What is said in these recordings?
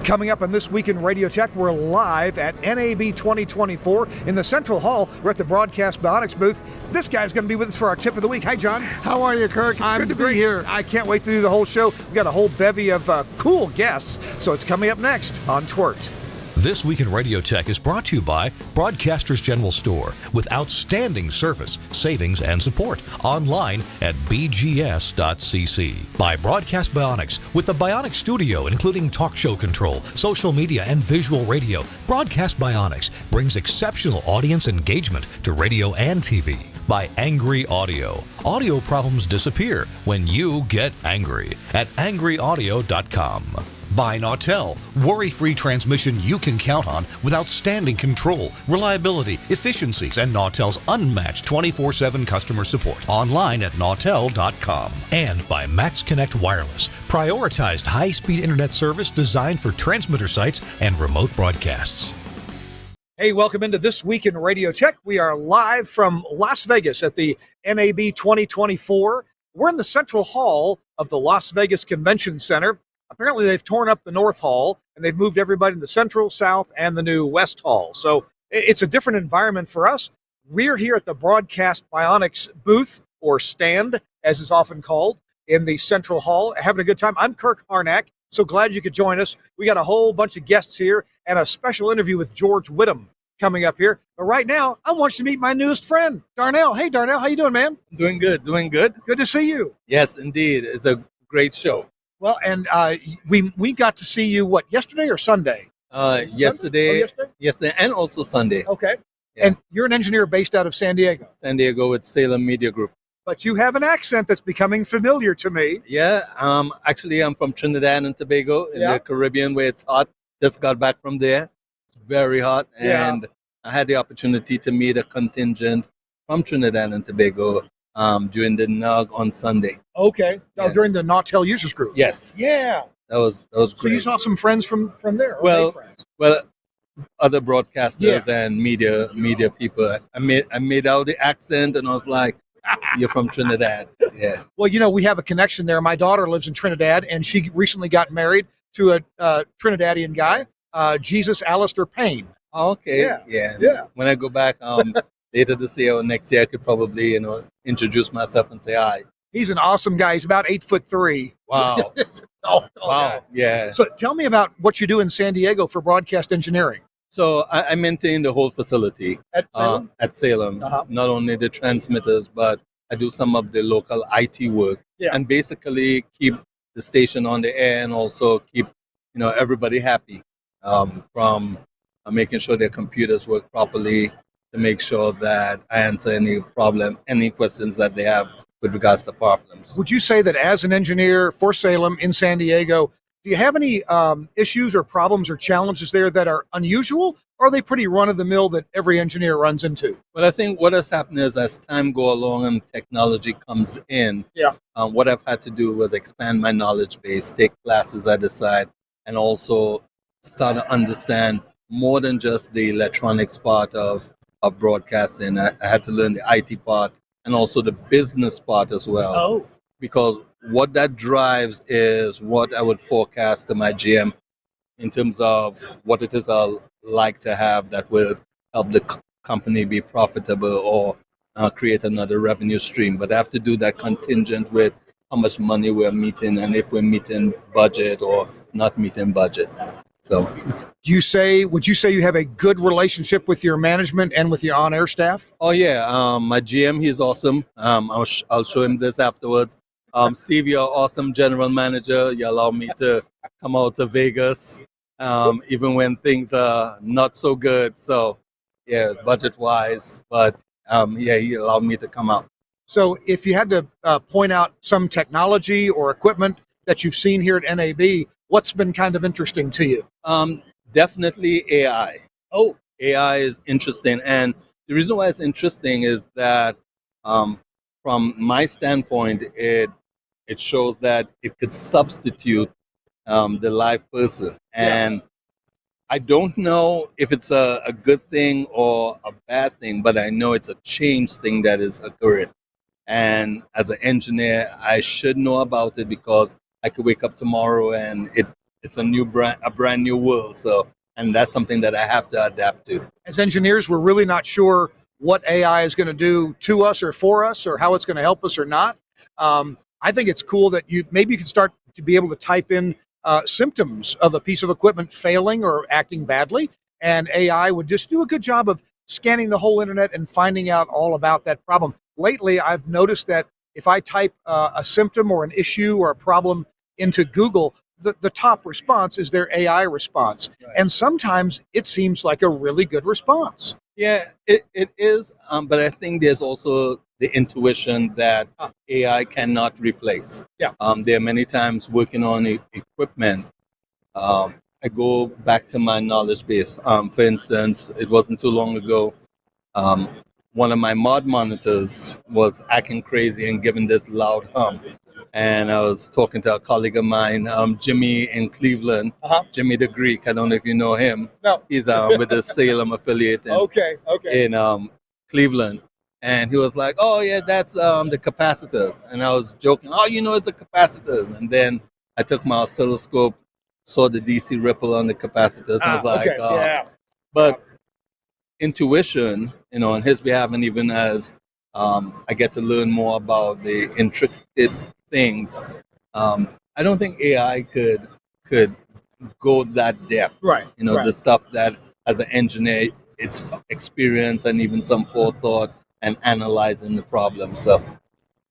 Coming up on This Week in Radio Tech, we're live at NAB 2024 in the Central Hall. We're at the Broadcast Bionics booth. This guy's going to be with us for our tip of the week. Hi, John. How are you, Kirk? It's good to be here. I can't wait to do the whole show. We've got a whole bevy of cool guests, so it's coming up next on TWiRT. This Week in Radio Tech is brought to you by Broadcasters General Store with outstanding service, savings, and support. Online at bgs.cc. By Broadcast Bionics with the Bionic Studio, including talk show control, social media, and visual radio. Broadcast Bionics brings exceptional audience engagement to radio and TV. By Angry Audio. Audio problems disappear when you get angry at angryaudio.com. By Nautel, worry-free transmission you can count on with outstanding control, reliability, efficiencies, and Nautel's unmatched 24/7 customer support. Online at nautel.com. And by Max Connect Wireless, prioritized high-speed internet service designed for transmitter sites and remote broadcasts. Hey, welcome into This Week in Radio Tech. We are live from Las Vegas at the NAB 2024. We're in the Central Hall of the Las Vegas Convention Center. Apparently, they've torn up the North Hall, and they've moved everybody to the Central, South, and the new West Hall. So it's a different environment for us. We're here at the Broadcast Bionics booth, or stand, as it's often called, in the Central Hall, having a good time. I'm Kirk Harnack. So glad you could join us. We got a whole bunch of guests here and a special interview with George Whittam coming up here. But right now, I want you to meet my newest friend, Darnell. Hey, Darnell, how you doing, man? Doing good. Good to see you. Yes, indeed. It's a great show. Well, and we got to see you, what, yesterday or Sunday? Yesterday. Yesterday? Yesterday, and also Sunday. Okay. Yeah. And you're an engineer based out of San Diego. San Diego with Salem Media Group. But you have an accent that's becoming familiar to me. Yeah, actually, I'm from Trinidad and Tobago in the Caribbean, where it's hot. Just got back from there. It's very hot. And I had the opportunity to meet a contingent from Trinidad and Tobago during the NAB on Sunday. Okay. Oh, during the Nautel users group. Yes. Yeah. That was great. So you saw some friends from there. Well, other broadcasters and media people. I made out the accent, and I was like, "You're from Trinidad." Yeah. Well, you know, we have a connection there. My daughter lives in Trinidad, and she recently got married to a Trinidadian guy, Jesus Alistair Payne. Okay. Yeah. When I go back later this year or next year, I could probably, introduce myself and say hi. He's an awesome guy. He's about 8'3". Wow. Wow. Wow. Yeah. So tell me about what you do in San Diego for broadcast engineering. So I maintain the whole facility at Salem. Not only the transmitters, but I do some of the local IT work and basically keep the station on the air and also keep everybody happy from making sure their computers work properly, to make sure that I answer any questions that they have with regards to problems. Would you say that as an engineer for Salem in San Diego, do you have any issues or problems or challenges there that are unusual, or are they pretty run-of-the-mill that every engineer runs into? Well, I think what has happened is as time goes along and technology comes in, what I've had to do was expand my knowledge base, take classes I decide, and also start to understand more than just the electronics part of broadcasting. I had to learn the IT part and also the business part as well. Oh. Because what that drives is what I would forecast to my GM in terms of what it is I'll like to have that will help the company be profitable or create another revenue stream. But I have to do that contingent with how much money we're meeting and if we're meeting budget or not meeting budget. So, would you say you have a good relationship with your management and with your on-air staff? Oh yeah, my GM, he's awesome. I'll show him this afterwards. Steve, you're an awesome general manager. You allow me to come out to Vegas, even when things are not so good. So, yeah, budget-wise, but he allowed me to come out. So, if you had to point out some technology or equipment that you've seen here at NAB, what's been kind of interesting to you? Definitely AI. Oh, AI is interesting. And the reason why it's interesting is that from my standpoint, it shows that it could substitute the live person. And I don't know if it's a good thing or a bad thing, but I know it's a change thing that is occurring. And as an engineer, I should know about it because I could wake up tomorrow and it's a brand new world. So, and that's something that I have to adapt to. As engineers, we're really not sure what AI is going to do to us or for us, or how it's going to help us or not. I think it's cool that you can start to be able to type in symptoms of a piece of equipment failing or acting badly, and AI would just do a good job of scanning the whole internet and finding out all about that problem. Lately, I've noticed that if I type a symptom or an issue or a problem into Google, the top response is their AI response. Right. And sometimes it seems like a really good response. Yeah, it is. But I think there's also the intuition that AI cannot replace. Yeah. There are many times working on equipment. I go back to my knowledge base. For instance, it wasn't too long ago. One of my mod monitors was acting crazy and giving this loud hum. And I was talking to a colleague of mine, Jimmy in Cleveland, Jimmy the Greek. I don't know if you know him. No. He's with the Salem affiliate in Cleveland. And he was like, oh, yeah, that's the capacitors. And I was joking, it's the capacitors. And then I took my oscilloscope, saw the DC ripple on the capacitors. And I was like, But intuition, on his behalf, and even as I get to learn more about the intricate things, I don't think AI could go that depth. Right. The stuff that as an engineer, it's experience and even some forethought and analyzing the problem. So,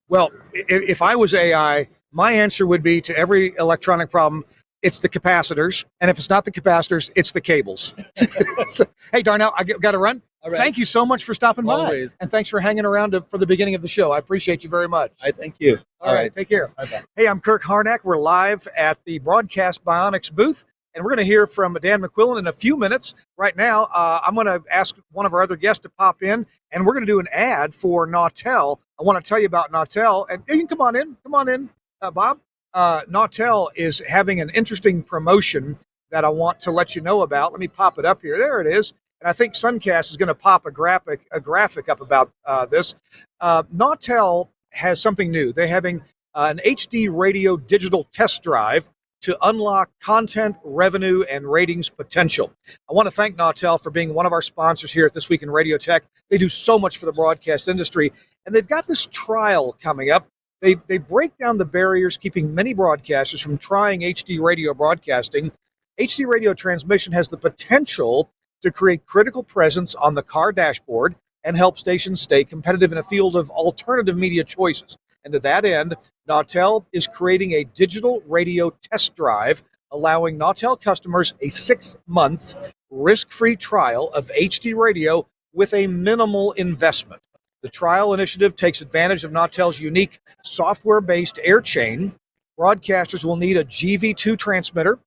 well, if I was AI, my answer would be to every electronic problem, it's the capacitors. And if it's not the capacitors, it's the cables. So, hey, Darnell, I got to run. All right. Thank you so much for stopping Always. by. And thanks for hanging around for the beginning of the show. I appreciate you very much. I thank you. All right. Take care. Bye-bye. Hey, I'm Kirk Harnack. We're live at the Broadcast Bionics booth, and we're going to hear from Dan McQuillin in a few minutes. Right now, I'm going to ask one of our other guests to pop in, and we're going to do an ad for Nautel. I want to tell you about Nautel, and you can come on in, Bob. Nautel is having an interesting promotion that I want to let you know about. Let me pop it up here. There it is. And I think Suncast is going to pop a graphic up about this. Nautel has something new. They're having an HD radio digital test drive to unlock content, revenue, and ratings potential. I want to thank Nautel for being one of our sponsors here at This Week in Radio Tech. They do so much for the broadcast industry, and they've got this trial coming up. They break down the barriers keeping many broadcasters from trying HD radio broadcasting. HD radio transmission has the potential to create critical presence on the car dashboard and help stations stay competitive in a field of alternative media choices. And to that end, Nautel is creating a digital radio test drive, allowing Nautel customers a 6-month risk-free trial of HD radio with a minimal investment. The trial initiative takes advantage of Nautel's unique software-based air chain. Broadcasters will need a GV2 transmitter.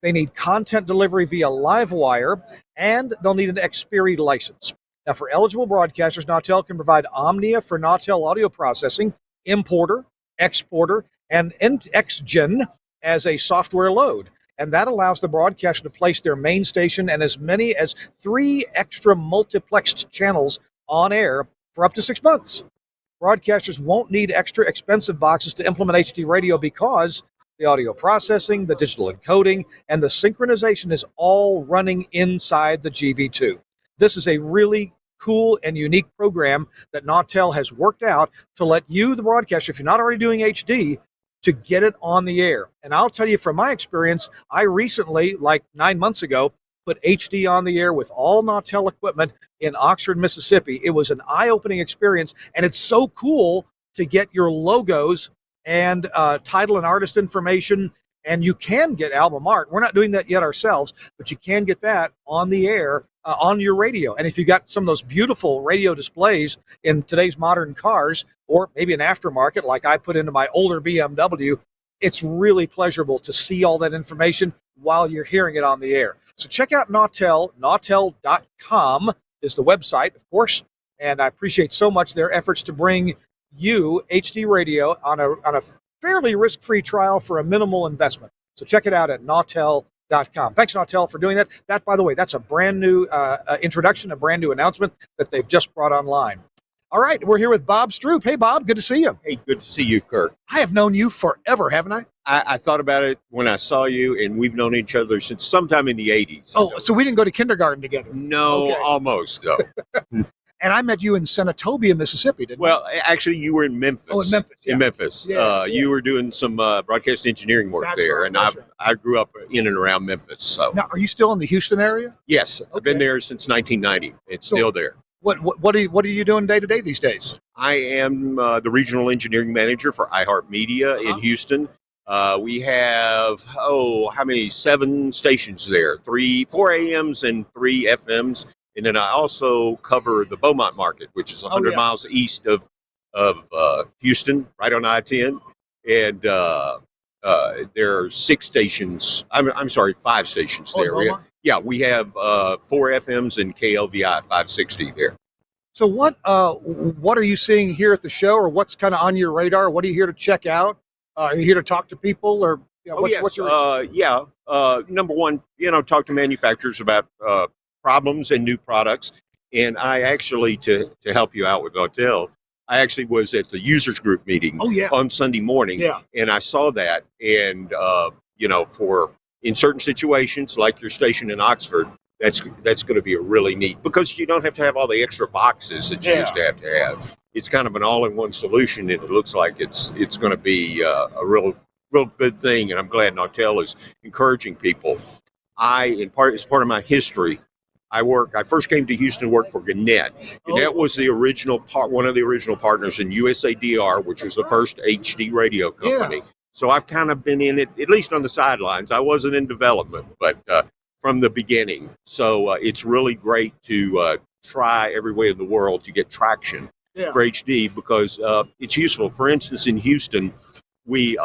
They need content delivery via LiveWire, and they'll need an Xperi license. Now, for eligible broadcasters, Nautel can provide Omnia for Nautel audio processing, Importer, Exporter, and XGen as a software load. And that allows the broadcaster to place their main station and as many as 3 extra multiplexed channels on air for up to 6 months. Broadcasters won't need extra expensive boxes to implement HD radio because the audio processing, the digital encoding, and the synchronization is all running inside the GV2. This is a really cool and unique program that Nautel has worked out to let you, the broadcaster, if you're not already doing HD, to get it on the air. And I'll tell you from my experience, I recently, like 9 months ago, put HD on the air with all Nautel equipment in Oxford, Mississippi. It was an eye-opening experience, and it's so cool to get your logos and title and artist information, and you can get album art. We're not doing that yet ourselves, but you can get that on the air, on your radio. And if you got some of those beautiful radio displays in today's modern cars, or maybe an aftermarket like I put into my older BMW, it's really pleasurable to see all that information while you're hearing it on the air. So check out Nautel. Nautel.com is the website, of course, and I appreciate so much their efforts to bring you HD radio on a fairly risk-free trial for a minimal investment. So check it out at Nautel.com. Thanks, Nautel, for doing that. That, by the way, that's a brand new introduction, a brand new announcement that they've just brought online. All right, we're here with Bob Stroupe. Hey, Bob, good to see you. Hey, good to see you, Kirk. I have known you forever, haven't I? I thought about it when I saw you, and we've known each other since sometime in the 80s. Oh, so we didn't go to kindergarten together. No, Okay. almost, though. And I met you in Senatobia, Mississippi, didn't Well, actually, you were in Memphis. Oh, in Memphis, yeah. In Memphis. Yeah, You were doing some broadcast engineering work That's there, right, and that's I grew up in and around Memphis. So, Now, are you still in the Houston area? yes, I've been Okay. there since 1990. It's So- still there. What are you doing day to day these days? I am the regional engineering manager for iHeartMedia in Houston. We have, how many? 7 stations there, 4 AMs and 3 FMs. And then I also cover the Beaumont market, which is 100 yeah. miles east of Houston, right on I-10. And there are 6 stations. I'm sorry, 5 stations Oh, in there. Beaumont? We have 4 FMs and KLVI 560 there. So what are you seeing here at the show, or what's kind of on your radar? What are you here to check out? Are you here to talk to people, or what's your number one, talk to manufacturers about problems and new products. And I actually, to help you out with Darnell, I actually was at the users group meeting on Sunday morning, and I saw that. And for in certain situations, like your station in Oxford, that's going to be a really neat, because you don't have to have all the extra boxes that you used to have. It's kind of an all-in-one solution, and it looks like it's going to be a real good thing. And I'm glad Darnell is encouraging people. As part of my history, I first came to Houston to work for Gannett. Gannett was the original one of the original partners in USADR, which was the first HD radio company. So I've kind of been in it, at least on the sidelines. I wasn't in development, but from the beginning. So it's really great to try every way in the world to get traction for HD, because it's useful. For instance, in Houston, we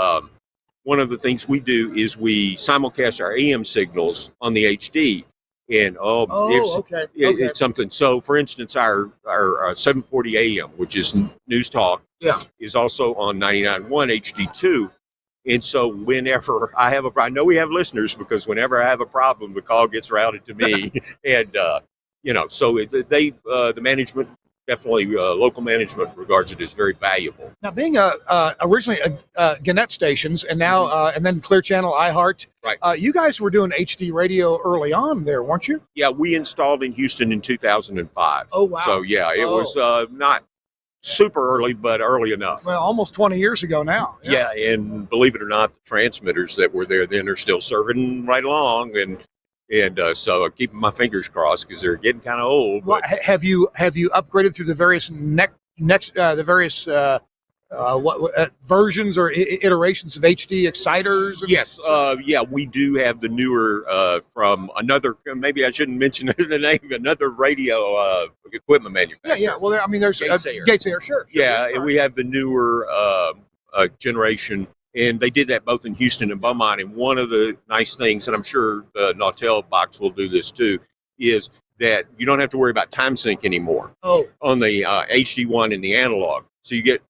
one of the things we do is we simulcast our AM signals on the HD. And it's something. So, for instance, our 740 AM, which is News Talk, is also on 99.1 HD2. And so, whenever I know we have listeners, because whenever I have a problem, the call gets routed to me, and so the management. Definitely, local management regards it as very valuable. Now, being originally Gannett stations, and now and then Clear Channel, iHeart, right? You guys were doing HD radio early on there, weren't you? Yeah, we installed in Houston in 2005. Oh, wow! So it was not super early, but early enough. Well, almost 20 years ago now. Yeah, and believe it or not, the transmitters that were there then are still serving right along, and so I'm keeping my fingers crossed, because they're getting kind of old. Well, have you upgraded through the various versions or iterations of HD exciters? Yes, we do have the newer from another. Maybe I shouldn't mention the name. Another radio equipment manufacturer. Yeah. Well, I mean, there's Gates Air, sure. Yeah, and we have the newer generation. And they did that both in Houston and Beaumont. And one of the nice things, and I'm sure the Darnell box will do this too, is that you don't have to worry about time sync anymore on the HD1 and the analog. So you get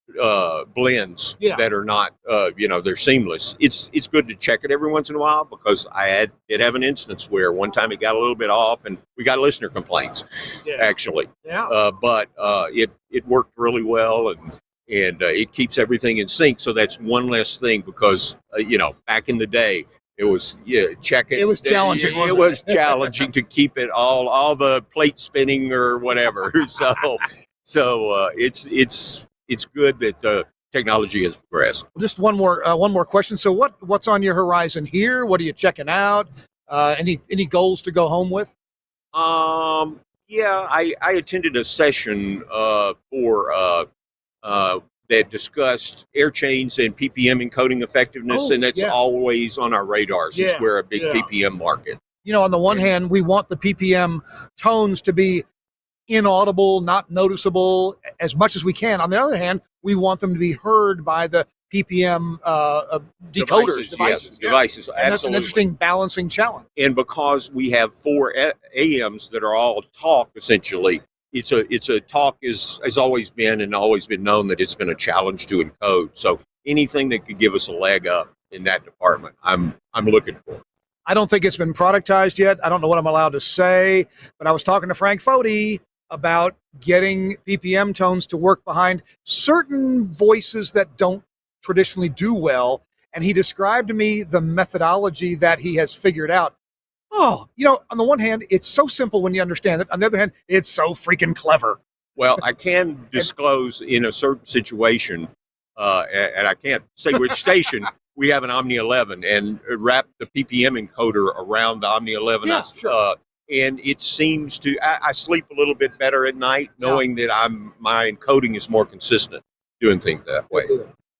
blends that are not, they're seamless. It's good to check it every once in a while, because I did have an instance where one time it got a little bit off, and we got listener complaints, actually. Yeah. But it worked really well, and it keeps everything in sync. So that's one less thing, because back in the day, it was checking. It was challenging. It was challenging to keep it all the plate spinning or whatever. So it's good that the technology has progressed. Just one more question. So what's on your horizon here? What are you checking out? Any goals to go home with? I attended a session that discussed air chains and PPM encoding effectiveness, and that's always on our radar, since we're a big PPM market. On the one hand, we want the PPM tones to be inaudible, not noticeable as much as we can. On the other hand, we want them to be heard by the PPM devices. Devices. And that's an interesting balancing challenge. And because we have 4 AMs that are all talk, essentially, it's a talk has always been known that it's been a challenge to encode. So anything that could give us a leg up in that department, I'm looking for. I don't think it's been productized yet. I don't know what I'm allowed to say, but I was talking to Frank Forde about getting PPM tones to work behind certain voices that don't traditionally do well. and he described to me the methodology that he has figured out. Oh, you know, on the one hand, it's so simple when you understand it. On the other hand, it's so freaking clever. Well, I can disclose in a certain situation, and I can't say which station, we have an Omni 11 and wrap the PPM encoder around the Omni 11. Yeah, sure. And it seems to, I sleep a little bit better at night knowing that my encoding is more consistent doing things that way.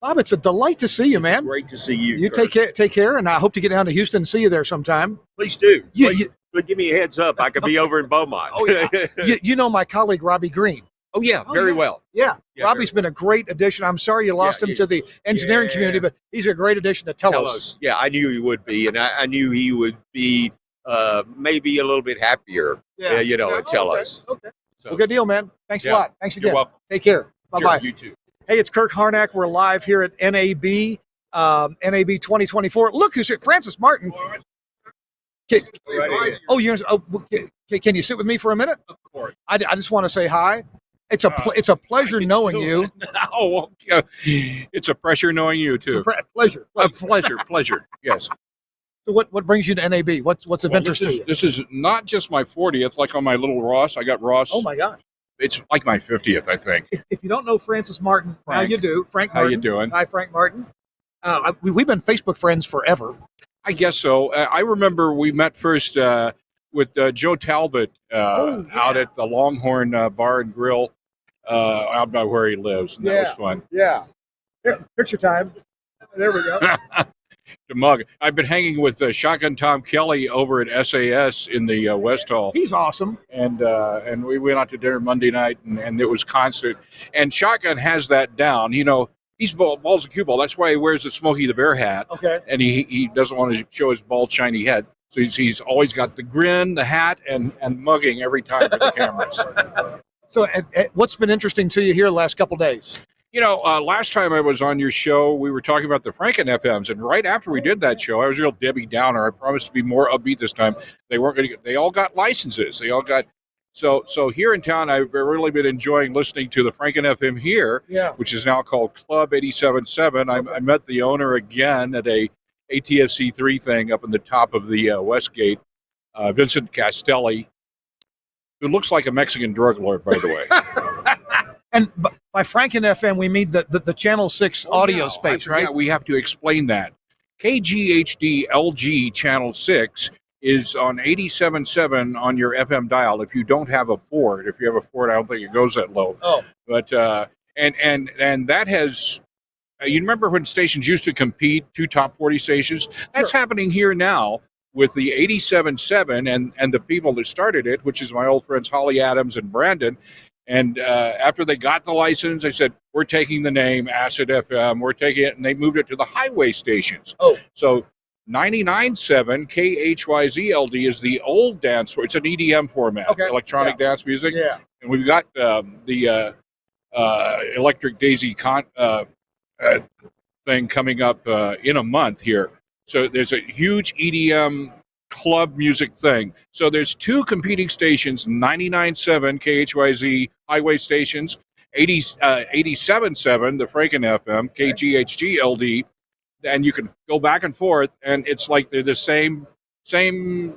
Bob, it's a delight to see you, man. Great to see you. You take care, and I hope to get down to Houston and see you there sometime. Please do. Please give me a heads up. I could be over in Beaumont. Oh, yeah. you know my colleague, Robbie Green. Oh, yeah, very well. Yeah, Robbie's been a great addition. I'm sorry you lost him to the engineering community, but he's a great addition to Telos. Yeah, I knew he would be, and I knew he would be maybe a little bit happier, at Telos. Okay. So, well, good deal, man. Thanks a lot. Thanks again. You're welcome. Take care. Bye-bye. Sure, you too. Hey, it's Kirk Harnack. We're live here at NAB, NAB 2024. Look who's here, Francis Martin. Can you sit with me for a minute? Of course. I just want to say hi. It's a pleasure knowing you. Oh, it's a pleasure knowing you too. Pleasure. A pleasure. Yes. So what brings you to NAB? What's of interest to you? This is not just my 40th, like on my little Ross. I got Ross. Oh my gosh. It's like my 50th, I think. If you don't know Francis Martin, now you do. Frank Martin. How you doing? Hi, Frank Martin. We've been Facebook friends forever. I guess so. I remember we met first with Joe Talbot out at the Longhorn Bar and Grill out by where he lives. And that was fun. Yeah. Here, picture time. There we go. The mug. I've been hanging with Shotgun Tom Kelly over at SAS in the West Hall. He's awesome. And we went out to dinner Monday night, and it was constant. And Shotgun has that down. You know, he's balls and cue ball. That's why he wears the Smokey the Bear hat. Okay. And he doesn't want to show his bald, shiny head. So he's always got the grin, the hat, and mugging every time for the cameras. So what's been interesting to you here the last couple days? You know, last time I was on your show, we were talking about the Franken FMs, and right after we did that show, I was real Debbie Downer. I promised to be more upbeat this time. They weren't going to. They all got licenses. They all got. So here in town, I've really been enjoying listening to the Franken FM here, which is now called Club 87.7. I met the owner again at a ATSC 3 thing up in the top of the Westgate, Vincent Castelli, who looks like a Mexican drug lord, by the way. And by Franken FM, we mean the Channel 6 audio space, right? Yeah, we have to explain that. KGHD LG Channel 6 is on 87.7 on your FM dial if you don't have a Forde. If you have a Forde, I don't think it goes that low. Oh. But, and that has, you remember when stations used to compete, 2 top 40 stations? That's happening here now with the 87.7 and the people that started it, which is my old friends Holly Adams and Brandon. And after they got the license, they said, we're taking the name Acid FM, we're taking it, and they moved it to the highway stations. Oh. So 99.7 KHYZ-LD is the old dance, it's an EDM format, electronic dance music. Yeah. And we've got the Electric Daisy thing coming up in a month here. So there's a huge EDM club music thing. So there's 2 competing stations, 99.7 KHYZ highway stations, 87.7 the Franken FM, KGHG LD, and you can go back and forth, and it's like they're the same thumpa.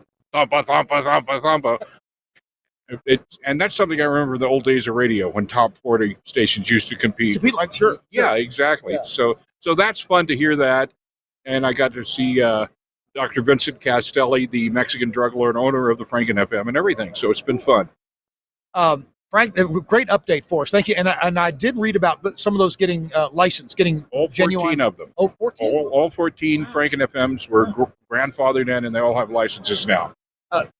And that's something I remember the old days of radio when top 40 stations used to compete. Like, sure. Yeah, exactly. Yeah. So that's fun to hear that, and I got to see Dr. Vincent Castelli, the Mexican drug lord owner of the Franken FM and everything. So it's been fun. Frank, great update for us. Thank you. And I did read about some of those getting licensed, getting all 14 genuine of them. Oh, 14? All 14 Franken FMs were grandfathered in, and they all have licenses now.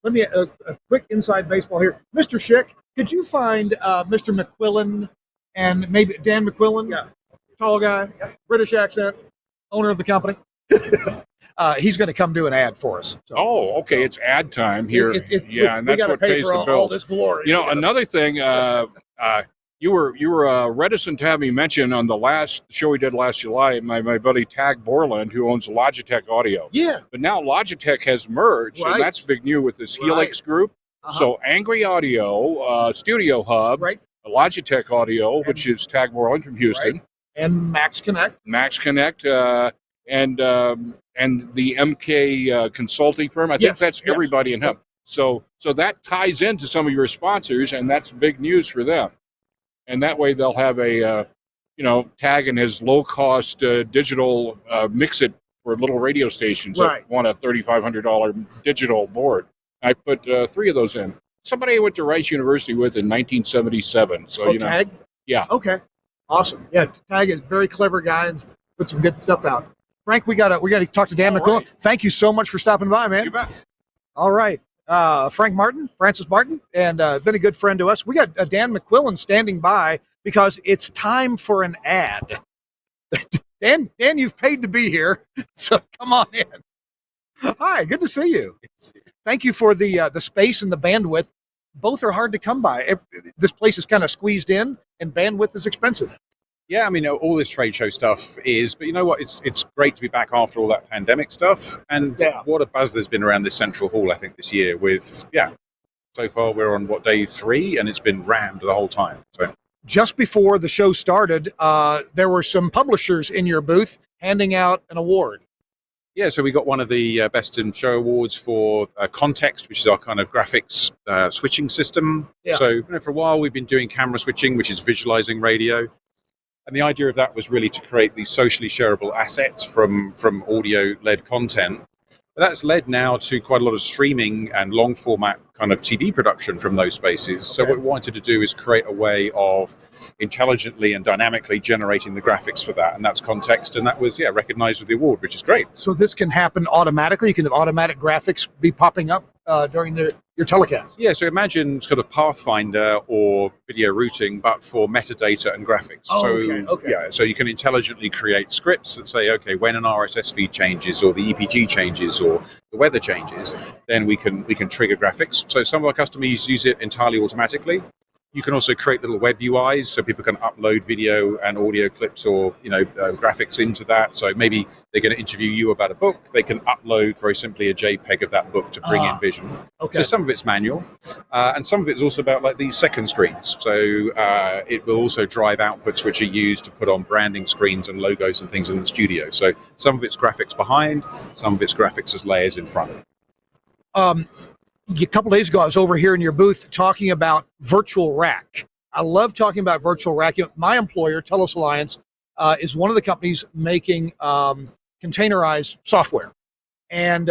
Let me a quick inside baseball here. Mr. Schick, could you find Mr. McQuillin and maybe Dan McQuillin? Yeah. Tall guy, British accent, owner of the company. He's going to come do an ad for us. So. Oh, okay. It's ad time here. And that's what pays the bills. All this glory. You know, another thing, you were reticent to have me mention on the last show we did last July, my buddy Tag Borland, who owns Logitech Audio. Yeah. But now Logitech has merged, and that's big new with this Helix group. So Angry Audio, Studio Hub, Logitech Audio, which is Tag Borland from Houston. And Max Connect. and the MK consulting firm. I think that's everybody in hemp. So that ties into some of your sponsors, and that's big news for them. And that way they'll have a tag in his low-cost digital mix-it for little radio stations that want a $3,500 digital board. I put 3 of those in. Somebody I went to Rice University with in 1977. So Tag? Yeah. Okay. Awesome. Yeah, Tag is a very clever guy and put some good stuff out. Frank, we gotta talk to Dan McQuillin. Right. Thank you so much for stopping by, man. You bet. All right. Francis Martin, and been a good friend to us. We got Dan McQuillin standing by because it's time for an ad. Dan, you've paid to be here, so come on in. Hi, good to see you. Thank you for the space and the bandwidth. Both are hard to come by. This place is kind of squeezed in, and bandwidth is expensive. Yeah, I mean, all this trade show stuff is, but you know what? It's great to be back after all that pandemic stuff. And what a buzz there's been around this central hall, I think, this year with, so far we're on, day 3, and it's been rammed the whole time. So just before the show started, there were some publishers in your booth handing out an award. Yeah, so we got one of the Best in Show awards for Context, which is our kind of graphics switching system. Yeah. So for a while we've been doing camera switching, which is visualizing radio. And the idea of that was really to create these socially shareable assets from audio-led content. But that's led now to quite a lot of streaming and long-format kind of TV production from those spaces. Okay. So what we wanted to do is create a way of intelligently and dynamically generating the graphics for that, and that's Context, and that was recognized with the award, which is great. So this can happen automatically? You can have automatic graphics be popping up during your telecast? Yeah, so imagine sort of Pathfinder or video routing, but for metadata and graphics. So you can intelligently create scripts that say, okay, when an RSS feed changes or the EPG changes or the weather changes, then we can trigger graphics. So some of our customers use it entirely automatically. You can also create little web UIs so people can upload video and audio clips or graphics into that. So maybe they're going to interview you about a book. They can upload very simply a JPEG of that book to bring in vision. Okay. So some of it's manual, and some of it's also about like these second screens. So it will also drive outputs which are used to put on branding screens and logos and things in the studio. So some of it's graphics behind, some of it's graphics as layers in front. A couple days ago, I was over here in your booth talking about virtual rack. I love talking about virtual rack. My employer, Telos Alliance, is one of the companies making containerized software. And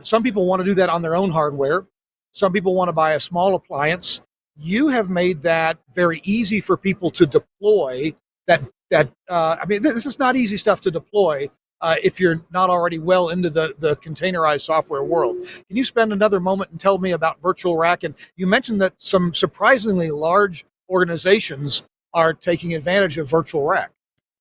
some people want to do that on their own hardware. Some people want to buy a small appliance. You have made that very easy for people to deploy. This is not easy stuff to deploy. If you're not already well into the containerized software world. Can you spend another moment and tell me about Virtual Rack? And you mentioned that some surprisingly large organizations are taking advantage of Virtual Rack.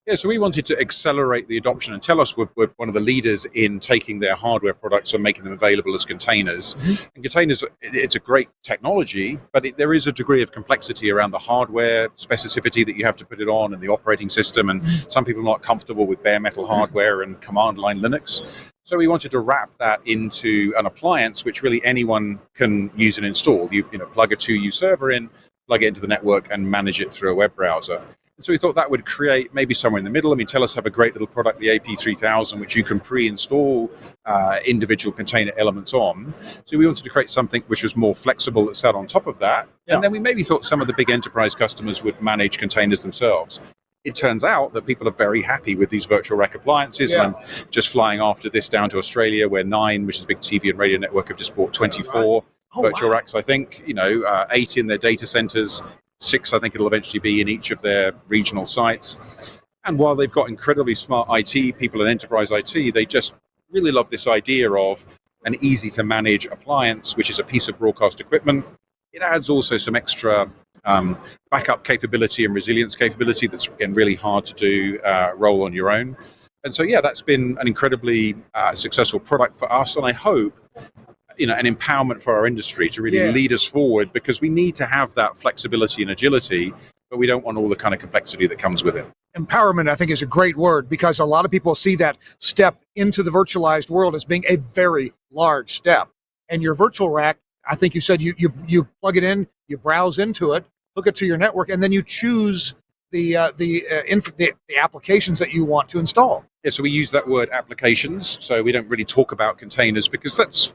Yeah, so we wanted to accelerate the adoption, and Telos were one of the leaders in taking their hardware products and making them available as containers. Mm-hmm. And containers, it's a great technology, but there is a degree of complexity around the hardware specificity that you have to put it on and the operating system, and some people are not comfortable with bare metal hardware and command line Linux. So we wanted to wrap that into an appliance which really anyone can use and install. You plug a 2U server in, plug it into the network, and manage it through a web browser. So we thought that would create maybe somewhere in the middle. I mean, Telos have a great little product, the AP3000, which you can pre-install individual container elements on. So we wanted to create something which was more flexible that sat on top of that. Yeah. And then we maybe thought some of the big enterprise customers would manage containers themselves. It turns out that people are very happy with these virtual rack appliances. Yeah. And I'm just flying after this down to Australia, where 9, which is a big TV and radio network, have just bought 24 virtual racks, I think, 8 in their data centers. 6, I think it'll eventually be in each of their regional sites. And while they've got incredibly smart IT people and enterprise IT, they just really love this idea of an easy to manage appliance, which is a piece of broadcast equipment. It adds also some extra backup capability and resilience capability that's, again, really hard to do roll on your own. And so, that's been an incredibly successful product for us. And I hope an empowerment for our industry to really lead us forward, because we need to have that flexibility and agility, but we don't want all the kind of complexity that comes with it. Empowerment, I think, is a great word, because a lot of people see that step into the virtualized world as being a very large step. And your virtual rack, I think you said you plug it in, you browse into it, hook it to your network, and then you choose the applications that you want to install. Yeah, so we use that word applications. So we don't really talk about containers because that's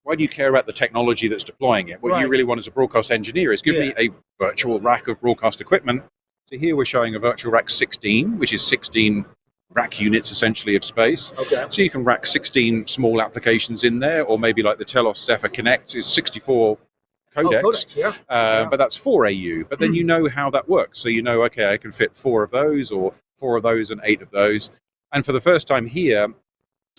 why do you care about the technology that's deploying it? What you really want as a broadcast engineer is give me a virtual rack of broadcast equipment. So here we're showing a virtual rack 16, which is 16 rack units essentially of space. Okay. So you can rack 16 small applications in there, or maybe like the Telos Zephyr Connect is 64 codecs, but that's 4 AU. But then you know how that works. So you know, okay, I can fit 4 of those, or 4 of those and 8 of those. And for the first time here,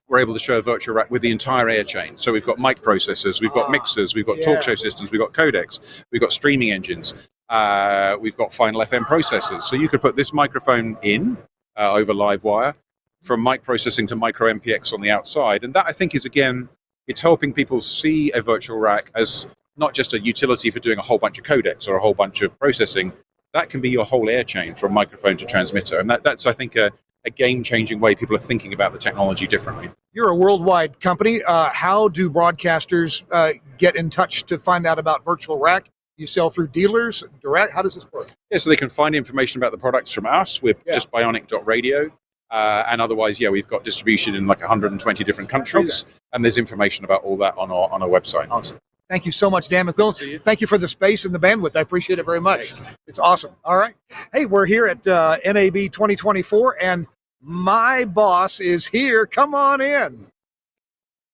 we're able to show a virtual rack with the entire air chain. So we've got mic processors, we've got mixers, we've got talk show systems, we've got codecs, we've got streaming engines, we've got final FM processors. So you could put this microphone in over live wire from mic processing to micro MPX on the outside. And that, I think, is, again, it's helping people see a virtual rack as not just a utility for doing a whole bunch of codecs or a whole bunch of processing. That can be your whole air chain from microphone to transmitter. And that's, I think, a game-changing way people are thinking about the technology differently. You're a worldwide company. How do broadcasters get in touch to find out about virtual rack? You sell through dealers, direct? How does this work? Yeah, so they can find information about the products from us. We're just bionic.radio. And otherwise, we've got distribution in like 120 different countries. And there's information about all that on our website. Awesome. Thank you so much, Dan McQuillin. Thank you for the space and the bandwidth. I appreciate it very much. Thanks. It's awesome. All right. Hey, we're here at NAB 2024, and my boss is here. Come on in.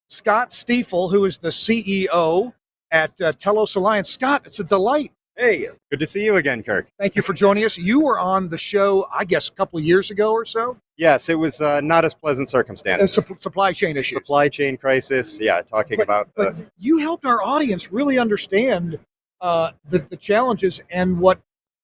Scott Stiefel, who is the CEO at Telos Alliance. Scott, it's a delight. Hey, good to see you again, Kirk. Thank you for joining us. You were on the show, I guess, a couple of years ago or so? Yes, it was not as pleasant circumstances. Supply chain issues. Supply chain crisis, talking about... But you helped our audience really understand the challenges and what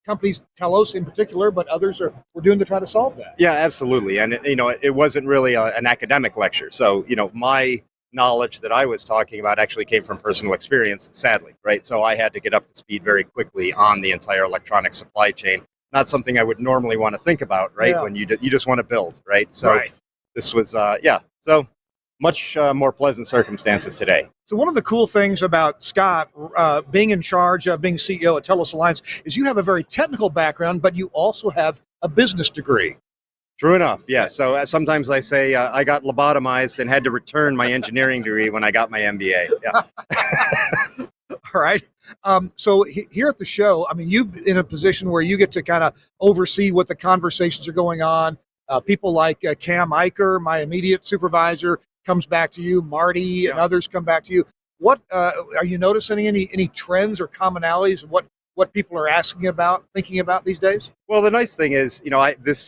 companies, Telos in particular, but others were doing to try to solve that. Yeah, absolutely. And, it wasn't really an academic lecture. So, my knowledge that I was talking about actually came from personal experience, sadly, right? So I had to get up to speed very quickly on the entire electronic supply chain. Not something I would normally want to think about, right? When you just want to build, right? So this was, so much more pleasant circumstances today. So one of the cool things about Scott being in charge of being CEO at Telos Alliance is you have a very technical background, but you also have a business degree. True enough, yes. So sometimes I say I got lobotomized and had to return my engineering degree when I got my MBA. Yeah. All right. So here at the show, I mean, you're in a position where you get to kind of oversee what the conversations are going on. People like Cam Eicher, my immediate supervisor, comes back to you. Marty and others come back to you. What are you noticing any trends or commonalities of what people are asking about, thinking about these days? Well, the nice thing is,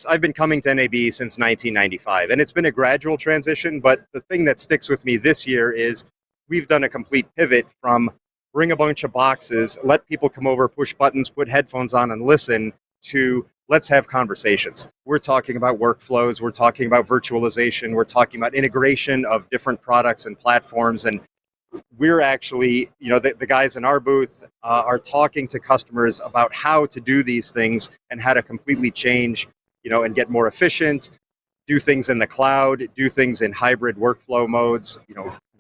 I've been coming to NAB since 1995, and it's been a gradual transition. But the thing that sticks with me this year is we've done a complete pivot from bring a bunch of boxes, let people come over, push buttons, put headphones on and listen, to let's have conversations. We're talking about workflows, we're talking about virtualization, we're talking about integration of different products and platforms. And we're actually, the guys in our booth are talking to customers about how to do these things and how to completely change, and get more efficient, do things in the cloud, do things in hybrid workflow modes,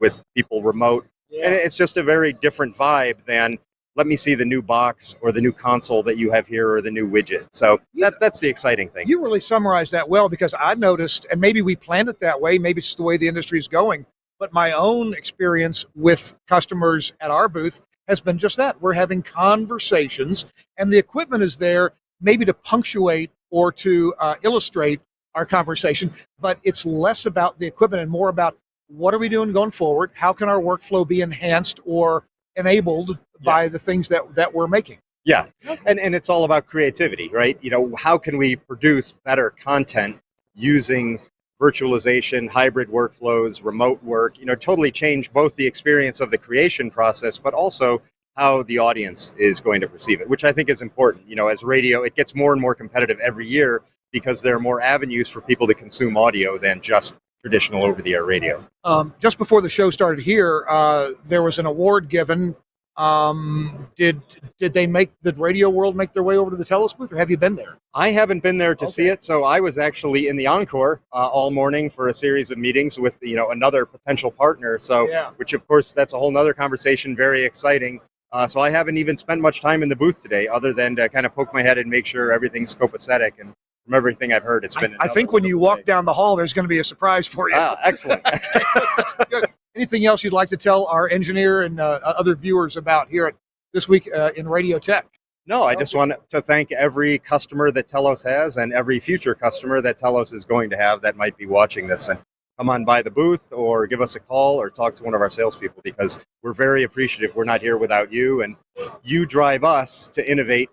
with people remote. And it's just a very different vibe than, let me see the new box or the new console that you have here or the new widget. So that's the exciting thing. You really summarized that well, because I noticed, and maybe we planned it that way, maybe it's the way the industry is going, but my own experience with customers at our booth has been just that. We're having conversations, and the equipment is there maybe to punctuate or to illustrate our conversation, but it's less about the equipment and more about what are we doing going forward? How can our workflow be enhanced or enabled by the things that we're making? Yeah, and it's all about creativity, right? How can we produce better content using virtualization, hybrid workflows, remote work, totally change both the experience of the creation process, but also how the audience is going to perceive it, which I think is important. As radio, it gets more and more competitive every year because there are more avenues for people to consume audio than just traditional over-the-air radio. Just before the show started here, there was an award given. Did the radio world make their way over to the Telos booth, or have you been there? I haven't been there to see it, so I was actually in the Encore all morning for a series of meetings with another potential partner. So, which of course that's a whole nother conversation, very exciting. So I haven't even spent much time in the booth today, other than to kind of poke my head and make sure everything's copacetic. And from everything I've heard, it's been. I think when you walk down the hall, there's going to be a surprise for you. Ah, excellent. Good. Anything else you'd like to tell our engineer and other viewers about here at This Week in Radio Tech? No, I just want to thank every customer that Telos has and every future customer that Telos is going to have that might be watching this. And come on by the booth or give us a call or talk to one of our salespeople, because we're very appreciative. We're not here without you, and you drive us to innovate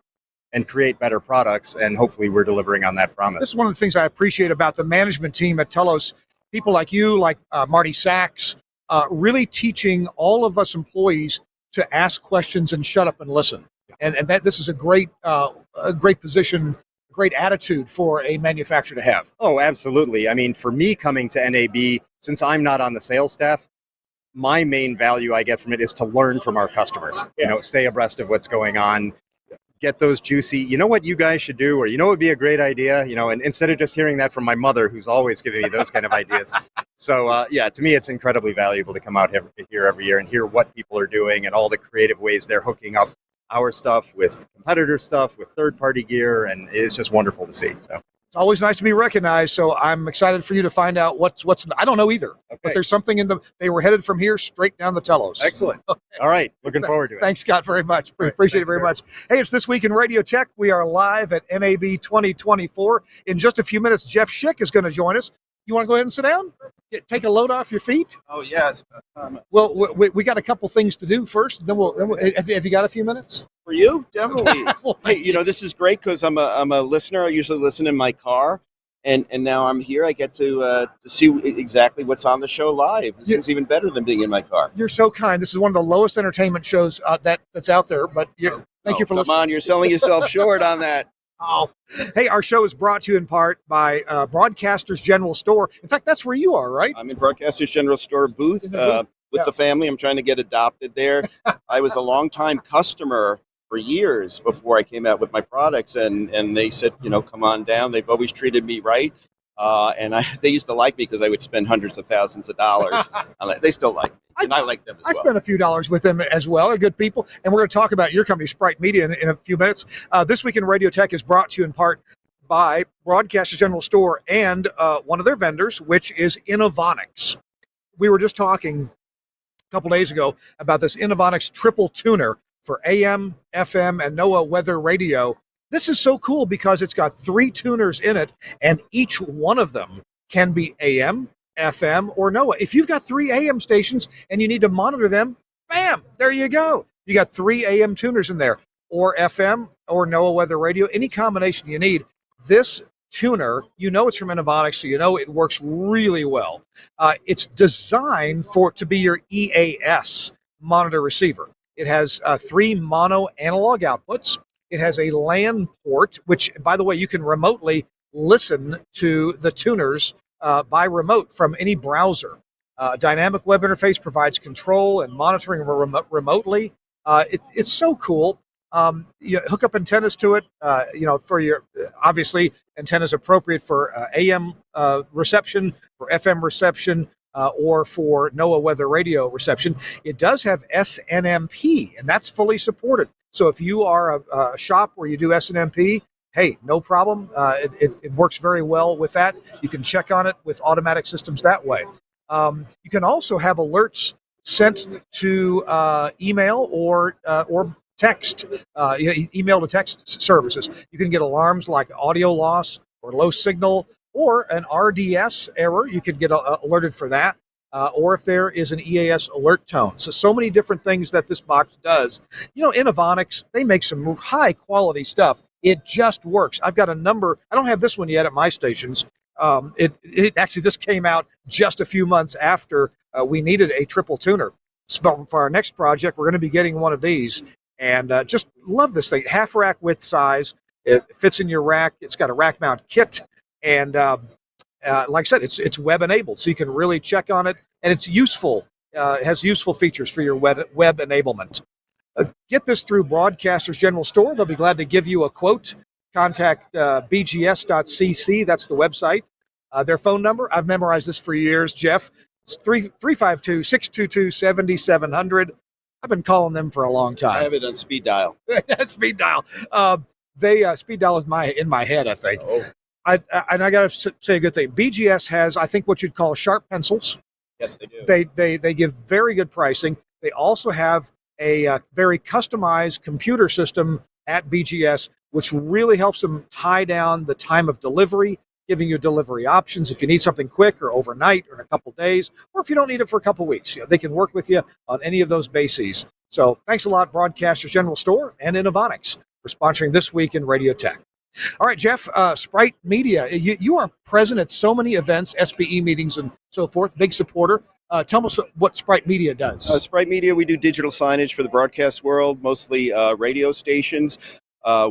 and create better products, and hopefully we're delivering on that promise. This is one of the things I appreciate about the management team at Telos. People like you, like Marty Sachs, really teaching all of us employees to ask questions and shut up and listen. And that this is a great position, great attitude for a manufacturer to have. Oh, absolutely. I mean, for me coming to NAB, since I'm not on the sales staff, my main value I get from it is to learn from our customers. Yeah. You know, stay abreast of what's going on, get those juicy, you know what you guys should do, or you know what would be a great idea, you know, and instead of just hearing that from my mother, who's always giving me those kind of ideas. So yeah, to me, it's incredibly valuable to come out here every year and hear what people are doing and all the creative ways they're hooking up our stuff with competitor stuff, with third-party gear, and it's just wonderful to see. So it's always nice to be recognized. So I'm excited for you to find out what's. I don't know either, but there's something in they were headed from here straight down the Telos. Excellent. Okay. All right, looking forward to it. Thanks, Scott, very much. Appreciate it very much. Hey, it's This Week in Radio Tech. We are live at NAB 2024. In just a few minutes, Jeff Schick is going to join us. You want to go ahead and sit down? Take a load off your feet? Oh, yes. Well, we got a couple things to do first. Then we'll have you got a few minutes? For you, definitely. Well, hey, you know, this is great because I'm a listener. I usually listen in my car, and now I'm here. I get to see exactly what's on the show live. This is even better than being in my car. You're so kind. This is one of the lowest entertainment shows that's out there. But thank you for listening. Come on, you're selling yourself short on that. Oh, hey, our show is brought to you in part by Broadcasters General Store. In fact, that's where you are, right? I'm in Broadcasters General Store booth with the family. I'm trying to get adopted there. I was a longtime customer for years before I came out with my products, and they said, you know, come on down. They've always treated me right. And they used to like me because I would spend hundreds of thousands of dollars. They still like me, and I like them as well. I spent a few dollars with them as well. They're good people. And we're going to talk about your company, Sprite Media, in a few minutes. This Week in Radio Tech is brought to you in part by Broadcasters General Store and one of their vendors, which is Innovonics. We were just talking a couple days ago about this Innovonics triple tuner for AM, FM, and NOAA weather radio. This is so cool because it's got 3 tuners in it, and each one of them can be AM, FM, or NOAA. If you've got 3 AM stations and you need to monitor them, bam, there you go. You got 3 AM tuners in there, or FM, or NOAA weather radio, any combination you need. This tuner, you know it's from Innovonics, so you know it works really well. It's designed to be your EAS monitor receiver. It has 3 mono analog outputs. It has a LAN port, which, by the way, you can remotely listen to the tuners by remote from any browser. Dynamic web interface provides control and monitoring remotely. It's so cool. You hook up antennas to it. For your obviously antennas appropriate for AM reception, for FM reception, or for NOAA weather radio reception. It does have SNMP, and that's fully supported. So if you are a shop where you do SNMP, hey, no problem. It works very well with that. You can check on it with automatic systems that way. You can also have alerts sent to email or text, email to text services. You can get alarms like audio loss or low signal or an RDS error. You could get alerted for that. Or if there is an EAS alert tone. So many different things that this box does. You know, Innovonics, they make some high quality stuff. It just works. I've got a number. I don't have this one yet at my stations. Actually, this came out just a few months after we needed a triple tuner. So for our next project, we're going to be getting one of these. And just love this thing. Half rack width size. It fits in your rack. It's got a rack mount kit. And like I said, it's web enabled, so you can really check on it, and it's useful. It has useful features for your web enablement. Get this through Broadcasters General Store. They'll be glad to give you a quote. Contact bgs.cc. That's the website. Their phone number, I've memorized this for years, Jeff. It's 352-622-7700. I've been calling them for a long I time. have it on speed dial. Speed dial. They speed dial is in my head, I think. Oh, And I got to say a good thing. BGS has, I think, what you'd call sharp pencils. yes, they do. They give very good pricing. They also have a very customized computer system at BGS, which really helps them tie down the time of delivery, giving you delivery options if you need something quick or overnight or in a couple days, or if you don't need it for a couple weeks. They can work with you on any of those bases. So thanks a lot, Broadcasters General Store and Innovonics, for sponsoring This Week in Radio Tech. All right, Jeff, Sprite Media, you are present at so many events, SPE meetings and so forth, big supporter. Tell us what Sprite Media does. Sprite Media, we do digital signage for the broadcast world, mostly radio stations.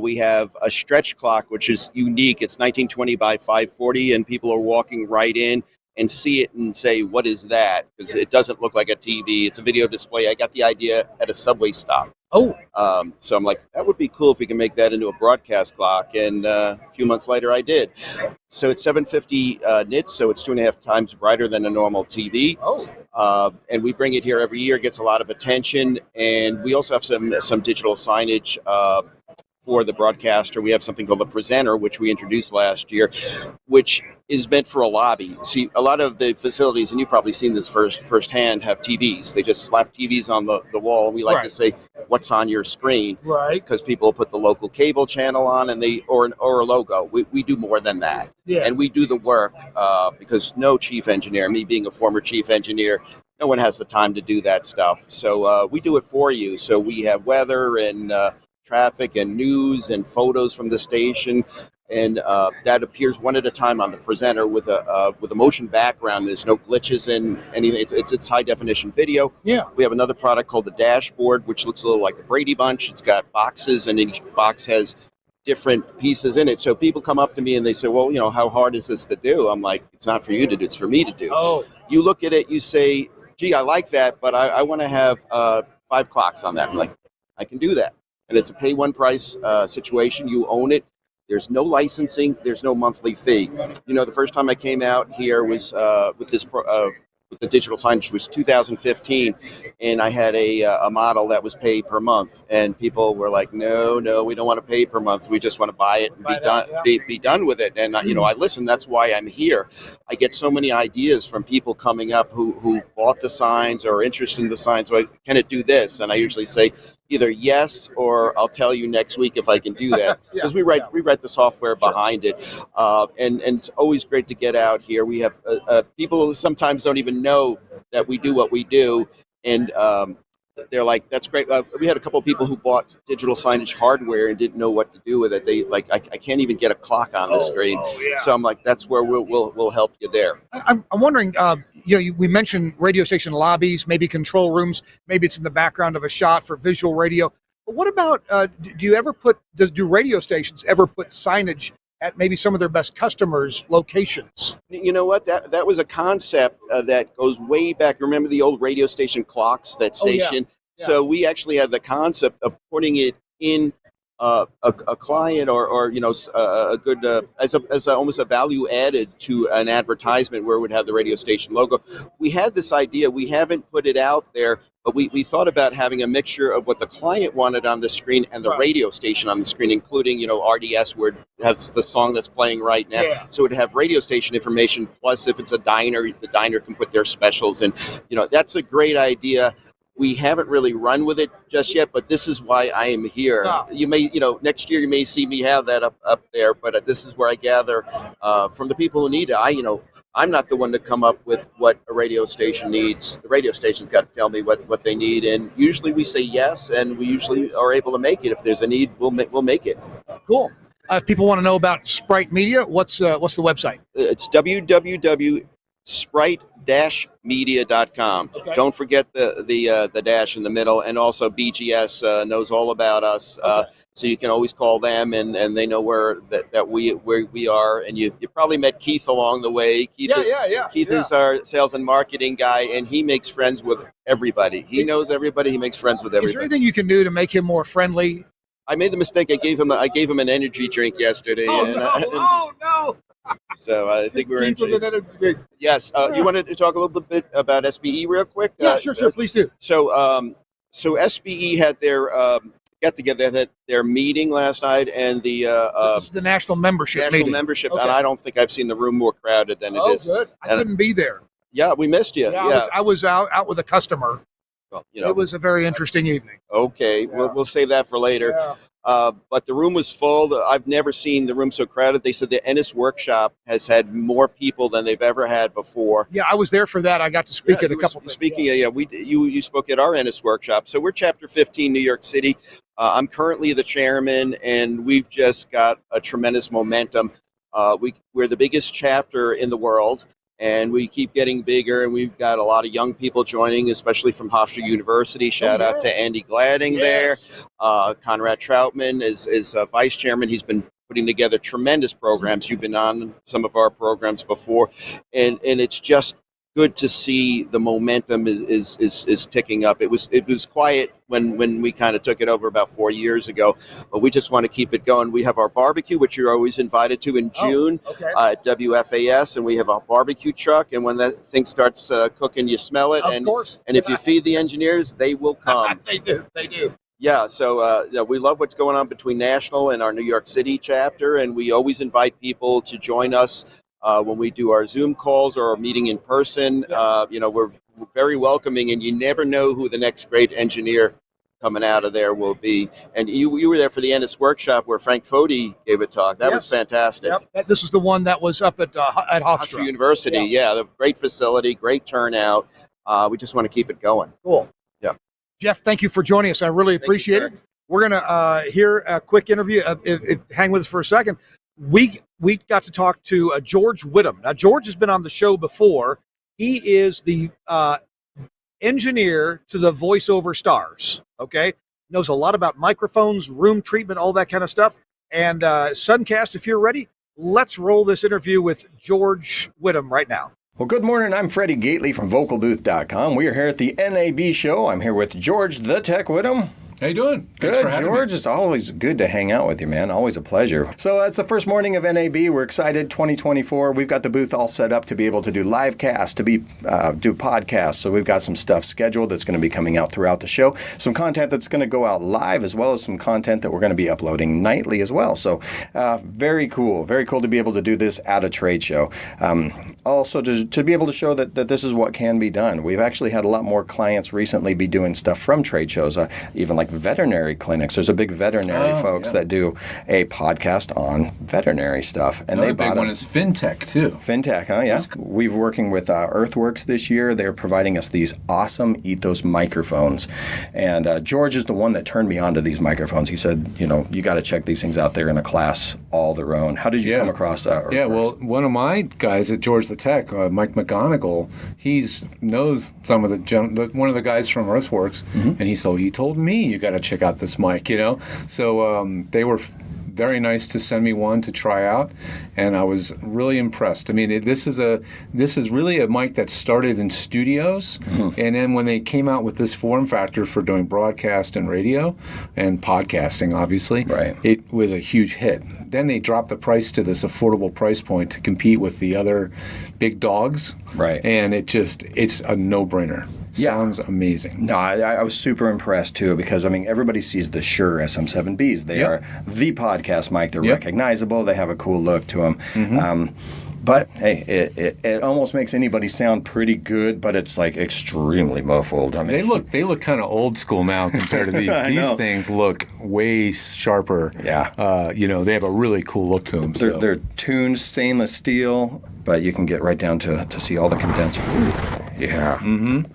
We have a stretch clock, which is unique. It's 1920 by 540, and people are walking right in and see it and say, what is that? Because it doesn't look like a TV. It's a video display. I got the idea at a subway stop. Oh. So I'm like, that would be cool if we can make that into a broadcast clock. And a few months later, I did. So it's 750 nits, so it's 2.5 times brighter than a normal TV. Oh. And we bring it here every year. It gets a lot of attention. And we also have some digital signage for the broadcaster. We have something called the presenter, which we introduced last year, which is meant for a lobby. See, a lot of the facilities, and you've probably seen this firsthand, have TVs. They just slap TVs on the wall, and we like to say, what's on your screen? Right. Because people put the local cable channel on, and or a logo. We do more than that. Yeah. And we do the work because no chief engineer, me being a former chief engineer, no one has the time to do that stuff. So we do it for you. So we have weather and traffic and news and photos from the station, and that appears one at a time on the presenter with a motion background. There's no glitches in anything. It's high definition video. Yeah. We have another product called the dashboard, which looks a little like the Brady Bunch. It's got boxes, and each box has different pieces in it. So people come up to me and they say, well, how hard is this to do? I'm like, it's not for you to do, it's for me to do. Oh. You look at it, you say, gee, I like that, but I want to have 5 clocks on that. I'm like, I can do that. And it's a pay one price situation. You own it. There's no licensing. There's no monthly fee. The first time I came out here was with the digital signage was 2015, and I had a model that was paid per month, and people were like, no, we don't want to pay per month. We just want to buy it and be done with it. And I listen. That's why I'm here. I get so many ideas from people coming up who bought the signs or are interested in the signs. So can it do this? And I usually say, either yes, or I'll tell you next week if I can do that. Because we write the software behind it, and it's always great to get out here. We have people who sometimes don't even know that we do what we do, and they're like, "That's great." We had a couple of people who bought digital signage hardware and didn't know what to do with it. They like, I can't even get a clock on the screen. So I'm like, "That's where we'll help you there." I'm wondering, we mentioned radio station lobbies, maybe control rooms, maybe it's in the background of a shot for visual radio. But what about, do radio stations ever put signage at maybe some of their best customers' locations? You know what? That was a concept that goes way back. Remember the old radio station clocks, that station? Yeah. So we actually had the concept of putting it in a client or a good as almost a value added to an advertisement where it would have the radio station logo. We had this idea. We haven't put it out there, but we thought about having a mixture of what the client wanted on the screen and the radio station on the screen, including RDS, where it has the song that's playing right now. Yeah. So it would have radio station information. Plus, if it's a diner, the diner can put their specials, and that's a great idea. We haven't really run with it just yet, but this is why I am here. Wow. You may, next year you may see me have that up there, but this is where I gather from the people who need it. I'm not the one to come up with what a radio station needs. The radio station's got to tell me what they need, and usually we say yes, and we usually are able to make it. If there's a need, we'll make it. Cool. If people want to know about Sprite Media, what's the website? It's www.sprite-media.com. Okay. Don't forget the dash in the middle, and also BGS knows all about us, so you can always call them, and they know where we are. And you probably met Keith along the way. Keith is our sales and marketing guy, and he makes friends with everybody. He knows everybody. He makes friends with everybody. Is there anything you can do to make him more friendly? I made the mistake. I gave him an energy drink yesterday. No. So I think we're in. Yes. You wanted to talk a little bit about SBE real quick? Yeah, sure. Please do. So So SBE had their get together, had their meeting last night, and the This is the national membership national meeting. membership, Okay. and I don't think I've seen the room more crowded than it is. Good. I And- couldn't be there. Yeah, we missed you. Yeah, I was out with a customer. Well, It was a very interesting evening. Okay, we'll save that for later. But the room was full. I've never seen the room so crowded. They said the Ennis workshop has had more people than they've ever had before. Yeah, I was there for that. I got to speak at a couple things. Speaking, you spoke at our Ennis workshop. So we're Chapter 15, New York City. I'm currently the chairman, and we've just got a tremendous momentum. We're the biggest chapter in the world, and we keep getting bigger, and we've got a lot of young people joining, especially from Hofstra University. Shout out to Andy Gladding there. Conrad Troutman is vice chairman. He's been putting together tremendous programs. You've been on some of our programs before, and it's just good to see the momentum is ticking up. It was quiet when we kind of took it over about 4 years ago, but we just want to keep it going. We have our barbecue, which you're always invited to in June at WFAS, and we have a barbecue truck. And when that thing starts cooking, you smell it, and if you feed the engineers, they will come. They do. Yeah, so we love what's going on between National and our New York City chapter, and we always invite people to join us when we do our Zoom calls or our meeting in person. We're very welcoming, and you never know who the next great engineer coming out of there will be. And you were there for the Ennis workshop where Frank Forde gave a talk. That was fantastic. Yep. This was the one that was up at Hofstra University. Yeah, the great facility, great turnout. We just want to keep it going. Cool. Yeah. Jeff, thank you for joining us. I really appreciate it. We're going to hear a quick interview. Hang with us for a second. We got to talk to George Whittam. Now, George has been on the show before. He is the engineer to the voiceover stars, okay? Knows a lot about microphones, room treatment, all that kind of stuff. And Suncast, if you're ready, let's roll this interview with George Whittam right now. Well, good morning. I'm Freddie Gately from VocalBooth.com. We are here at the NAB show. I'm here with GeorgeThe.Tech Whittam. How you doing? Good, George. It's always good to hang out with you, man. Always a pleasure. So it's the first morning of NAB. We're excited. 2024. We've got the booth all set up to be able to do live casts, to do podcasts. So we've got some stuff scheduled that's going to be coming out throughout the show. Some content that's going to go out live, as well as some content that we're going to be uploading nightly as well. So very cool. Very cool to be able to do this at a trade show. Also, to be able to show that this is what can be done. We've actually had a lot more clients recently be doing stuff from trade shows, even like veterinary clinics. There's a big veterinary folks that do a podcast on veterinary stuff. And another big one is FinTech, too. FinTech, huh? Yeah. We've working with Earthworks this year. They're providing us these awesome Ethos microphones. And George is the one that turned me on to these microphones. He said, you got to check these things out. They're in a class all their own. How did you come across Earthworks? Yeah, well, one of my guys at GeorgeThe.Tech, Mike McGonigal, knows some of one of the guys from Earthworks, and he told me, you got to check out this mic, So they were very nice to send me one to try out, and I was really impressed. I mean, this is really a mic that started in studios, and then when they came out with this form factor for doing broadcast and radio and podcasting, obviously, it was a huge hit. Then they dropped the price to this affordable price point to compete with the other big dogs, and it's a no-brainer. Sounds amazing. No, I was super impressed too, because everybody sees the Shure SM7Bs. They are the podcast mic. They're recognizable. They have a cool look to them. But hey, it almost makes anybody sound pretty good, but it's like extremely muffled. They look kind of old school now compared to these. These things look way sharper. Yeah. They have a really cool look to them. They're tuned stainless steel, but you can get right down to see all the condenser. Yeah.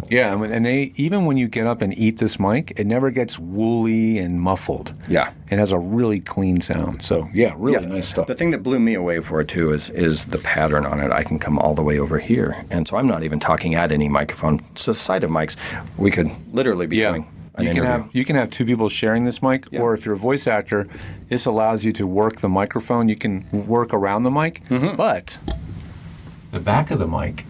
Yeah, and they even when you get up and eat this mic, it never gets woolly and muffled. Yeah. It has a really clean sound. So yeah, really nice stuff. The thing that blew me away for it too is the pattern on it. I can come all the way over here, and so I'm not even talking at any microphone. It's the side of mics. We could literally be doing. You can have two people sharing this mic, or if you're a voice actor, this allows you to work the microphone. You can work around the mic, but the back of the mic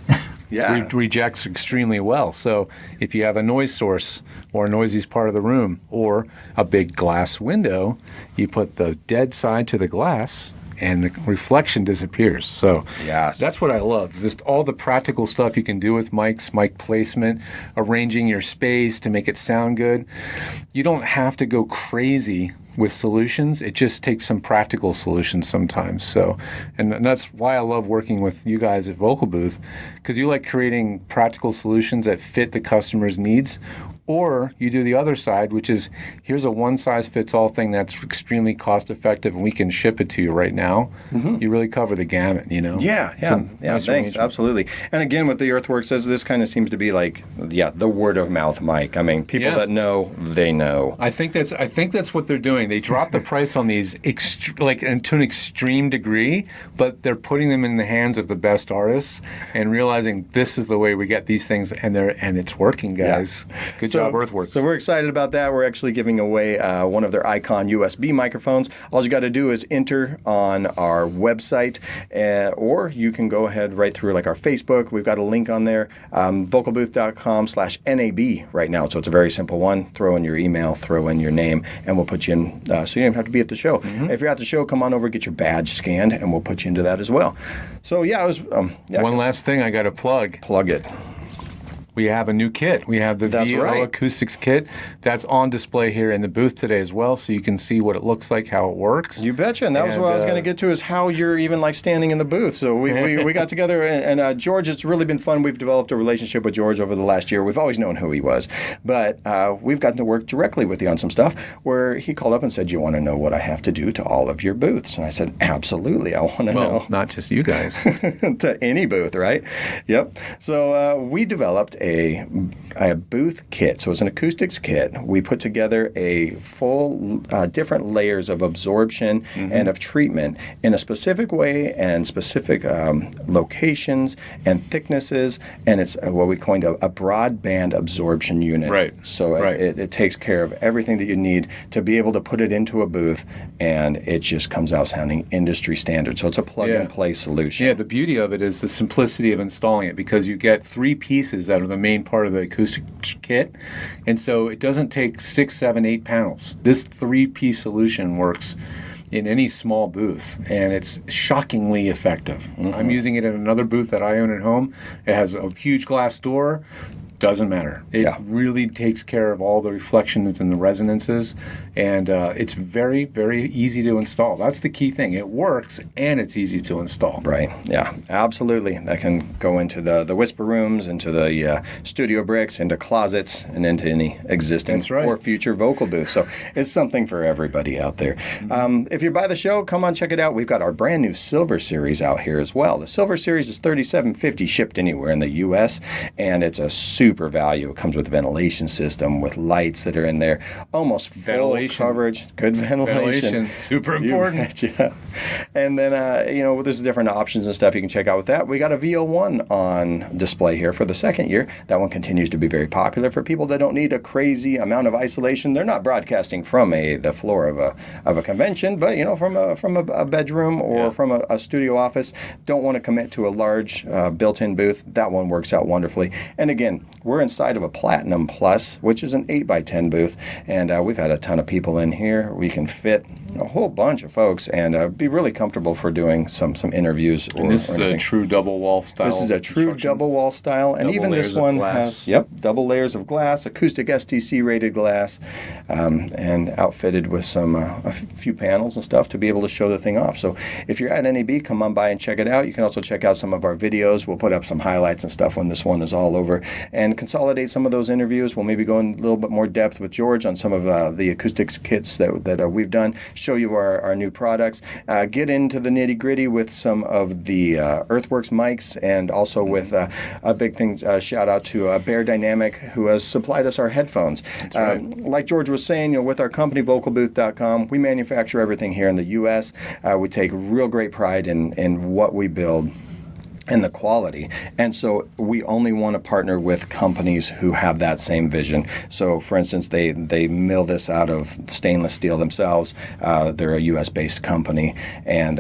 rejects extremely well. So if you have a noise source or a noisy part of the room or a big glass window, you put the dead side to the glass and the reflection disappears. So Yes. that's what I love. Just all the practical stuff you can do with mics, mic placement, arranging your space to make it sound good. You don't have to go crazy with solutions. It just takes some practical solutions sometimes. So, and that's why I love working with you guys at Vocal Booth, because you like creating practical solutions that fit the customer's needs. Or you do the other side, which is here's a one-size-fits-all thing that's extremely cost-effective, and we can ship it to you right now. You really cover the gamut, you know? Yeah. Nice Thanks. arrangement. Absolutely. And again, with the Earthworks, this kind of seems to be like, the word of mouth mic. I mean, people that know, they know. I think that's what they're doing. They drop the price on these and to an extreme degree, but they're putting them in the hands of the best artists and realizing this is the way we get these things, and it's working, guys. Good job, Earthworks. So we're excited about that. We're actually giving away one of their Icon USB microphones. All you got to do is enter on our website, or you can go ahead right through like our Facebook. We've got a link on there, vocalbooth.com/NAB right now. So it's a very simple one. Throw in your email, throw in your name, and we'll put you in, so you don't have to be at the show. If you're at the show, come on over, get your badge scanned, and we'll put you into that as well. So yeah, it was one last thing I got to plug. Plug it. We have a new kit. We have the VO Acoustics kit that's on display here in the booth today as well, so you can see what it looks like, how it works. You betcha. And that was what I was going to get to, is how you're even like standing in the booth. So we got together, and George, it's really been fun. We've developed a relationship with George over the last year. We've always known who he was, but we've gotten to work directly with you on some stuff where he called up and said, you want to know what I have to do to all of your booths? And I said, absolutely. I want to know. Not just you guys. To any booth, right? Yep. So we developed a booth kit. So it's an acoustics kit. We put together a full different layers of absorption and of treatment in a specific way and specific locations and thicknesses, and it's what we coined a broadband absorption unit. Right. So it takes care of everything that you need to be able to put it into a booth, and it just comes out sounding industry standard. So it's a plug-and-play solution. Yeah, the beauty of it is the simplicity of installing it, because you get 3 pieces that are the main part of the acoustic kit, and so it doesn't take 6, 7, 8 panels. This 3-piece solution works in any small booth, and it's shockingly effective. I'm using it in another booth that I own at home. It has a huge glass door. Doesn't matter. It really takes care of all the reflections and the resonances, and it's very, very easy to install. That's the key thing. It works, and it's easy to install. Right. Yeah, absolutely. That can go into the whisper rooms, into the studio bricks, into closets, and into any existing or future vocal booths. So it's something for everybody out there. If you're by the show, come on, check it out. We've got our brand new Silver Series out here as well. The Silver Series is $37.50 shipped anywhere in the U.S., and it's a super value. It comes with a ventilation system, with lights that are in there, almost full coverage. Good ventilation. Super important. And then, there's different options and stuff you can check out with that. We got a VO1 on display here for the second year. That one continues to be very popular for people that don't need a crazy amount of isolation. They're not broadcasting from the floor of a convention, but from a bedroom or from a studio office. Don't want to commit to a large built-in booth. That one works out wonderfully. And again, we're inside of a Platinum Plus, which is an 8x10 booth, and we've had a ton of people in here. We can fit a whole bunch of folks and be really comfortable for doing some interviews. And this is a true double wall style. This is a true double wall style, and even this one has double layers of glass, acoustic STC rated glass, and outfitted with a few panels and stuff to be able to show the thing off. So if you're at NAB, come on by and check it out. You can also check out some of our videos. We'll put up some highlights and stuff when this one is all over, and consolidate some of those interviews. We'll maybe go in a little bit more depth with George on some of the acoustics kits that we've done, show you our new products, get into the nitty-gritty with some of the Earthworks mics, and also with a big thing, shout out to Bear Dynamic, who has supplied us our headphones. Like George was saying, with our company, vocalbooth.com, we manufacture everything here in the U.S. We take real great pride in what we build. and the quality. And so we only want to partner with companies who have that same vision. So for instance, they mill this out of stainless steel themselves. They're a US based company. And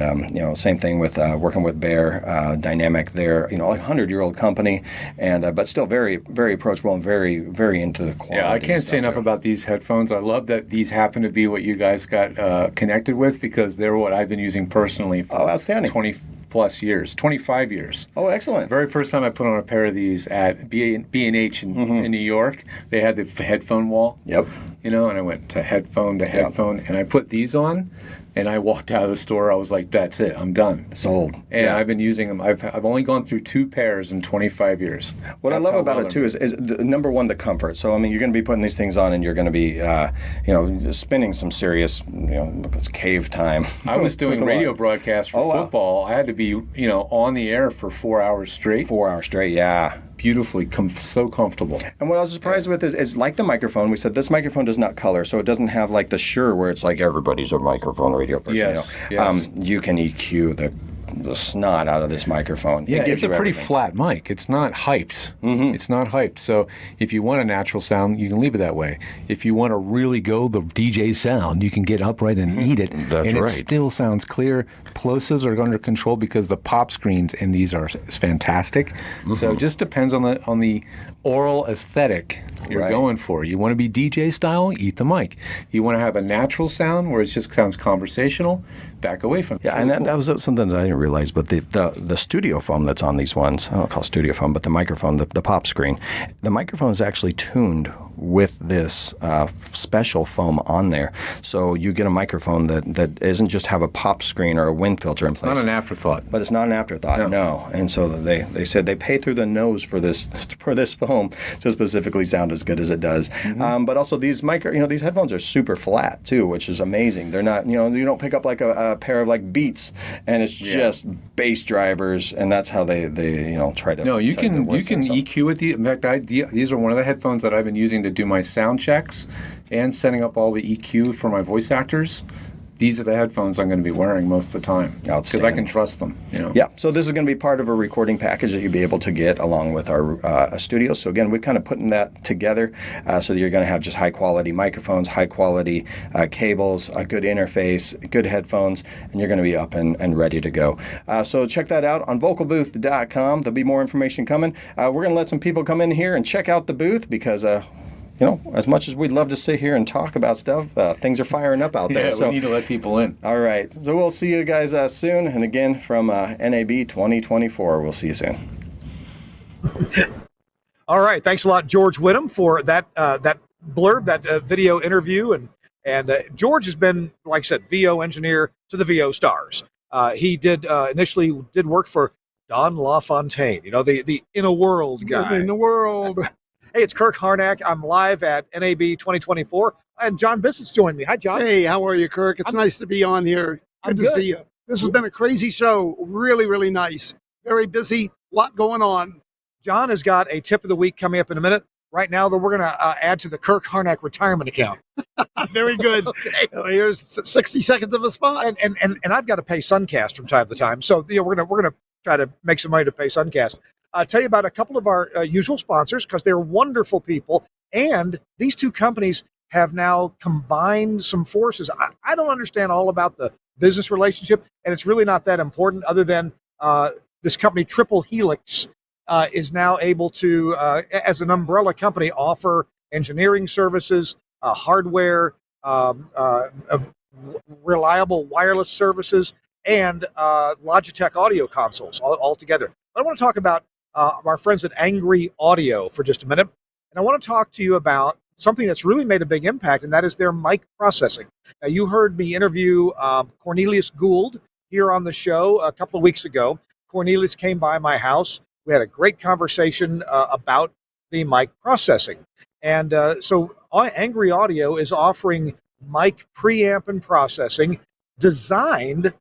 same thing with working with Bear Dynamic. They're like a 100-year-old company, and but still very, very approachable and very, very into the quality. Yeah, I can't say enough about these headphones. I love that these happen to be what you guys got connected with, because they're what I've been using personally for outstanding. 20+ years, 25 years. Oh, excellent. The very first time I put on a pair of these at B&H in New York, they had the headphone wall. Yep. And I went to headphone, and I put these on, and I walked out of the store. I was like, that's it. I'm done. Sold. And I've been using them. I've only gone through 2 pairs in 25 years. What I love about it, too, is number one, the comfort. So, I mean, you're going to be putting these things on, and you're going to be, spending some serious, it's cave time. I was doing radio broadcasts for football. I had to be, on the air for 4 hours straight. 4 hours straight, yeah. Beautifully, so comfortable. And what I was surprised with is like the microphone. We said this microphone does not color, so it doesn't have like the Shure where it's like everybody's a microphone radio person. Yes. You can EQ the snot out of this microphone. Yeah, it's a pretty everything. flat mic. It's not hyped. Mm-hmm. It's not hyped. So if you want a natural sound, you can leave it that way. If you want to really go the DJ sound, you can get upright and eat it. That's and right. it still sounds clear. Plosives are under control because the pop screens in these are fantastic. Mm-hmm. So it just depends on the oral aesthetic you're going for. You want to be DJ style, eat the mic. You want to have a natural sound where it just sounds conversational, back away from it. Yeah, and that was something that I didn't realize, but the studio foam that's on these ones, I don't call it studio foam, but the microphone, the pop screen, the microphone is actually tuned with this special foam on there. So you get a microphone that isn't just have a pop screen or a wind filter in place. It's not an afterthought. But it's not an afterthought, no. And so they said they pay through the nose for this foam to specifically sound as good as it does. Mm-hmm. But also these these headphones are super flat too, which is amazing. They're not, you don't pick up like a pair of like Beats and it's just bass drivers, and that's how they try to. No, you can EQ with the. In fact, these are one of the headphones that I've been using to do my sound checks and setting up all the EQ for my voice actors. These are the headphones I'm going to be wearing most of the time because I can trust them. Yeah, so this is going to be part of a recording package that you'll be able to get along with our studio. So again, we're kind of putting that together so that you're going to have just high quality microphones, high quality cables, a good interface, good headphones, and you're going to be up and ready to go. So check that out on vocalbooth.com. There'll be more information coming. We're going to let some people come in here and check out the booth because as much as we'd love to sit here and talk about stuff, things are firing up out there. Yeah, so we need to let people in. All right. So we'll see you guys soon. And again, from NAB 2024, we'll see you soon. All right. Thanks a lot, George Whittam, for that blurb, that video interview. And George has been, like I said, VO engineer to the VO stars. He initially did work for Don LaFontaine, the In a World guy. In the world. Hey, it's Kirk Harnack. I'm live at NAB 2024, and John Bissett's joined me. Hi, John. Hey, how are you, Kirk? It's nice to be on here. Good to see you. This has been a crazy show. Really, really nice. Very busy. A lot going on. John has got a tip of the week coming up in a minute. Right now, though, we're going to add to the Kirk Harnack retirement account. Very good. Okay. Here's 60 seconds of a spot. And I've got to pay Suncast from time to time. So we're gonna try to make some money to pay Suncast. Tell you about a couple of our usual sponsors because they're wonderful people. And these two companies have now combined some forces. I don't understand all about the business relationship, and it's really not that important other than this company, Triple Helix, is now able to, as an umbrella company, offer engineering services, hardware, reliable wireless services, and Logitech audio consoles all together. But I want to talk about our friends at Angry Audio for just a minute. And I want to talk to you about something that's really made a big impact, and that is their mic processing. Now, you heard me interview Cornelius Gould here on the show a couple of weeks ago. Cornelius came by my house. We had a great conversation about the mic processing. And so Angry Audio is offering mic preamp and processing designed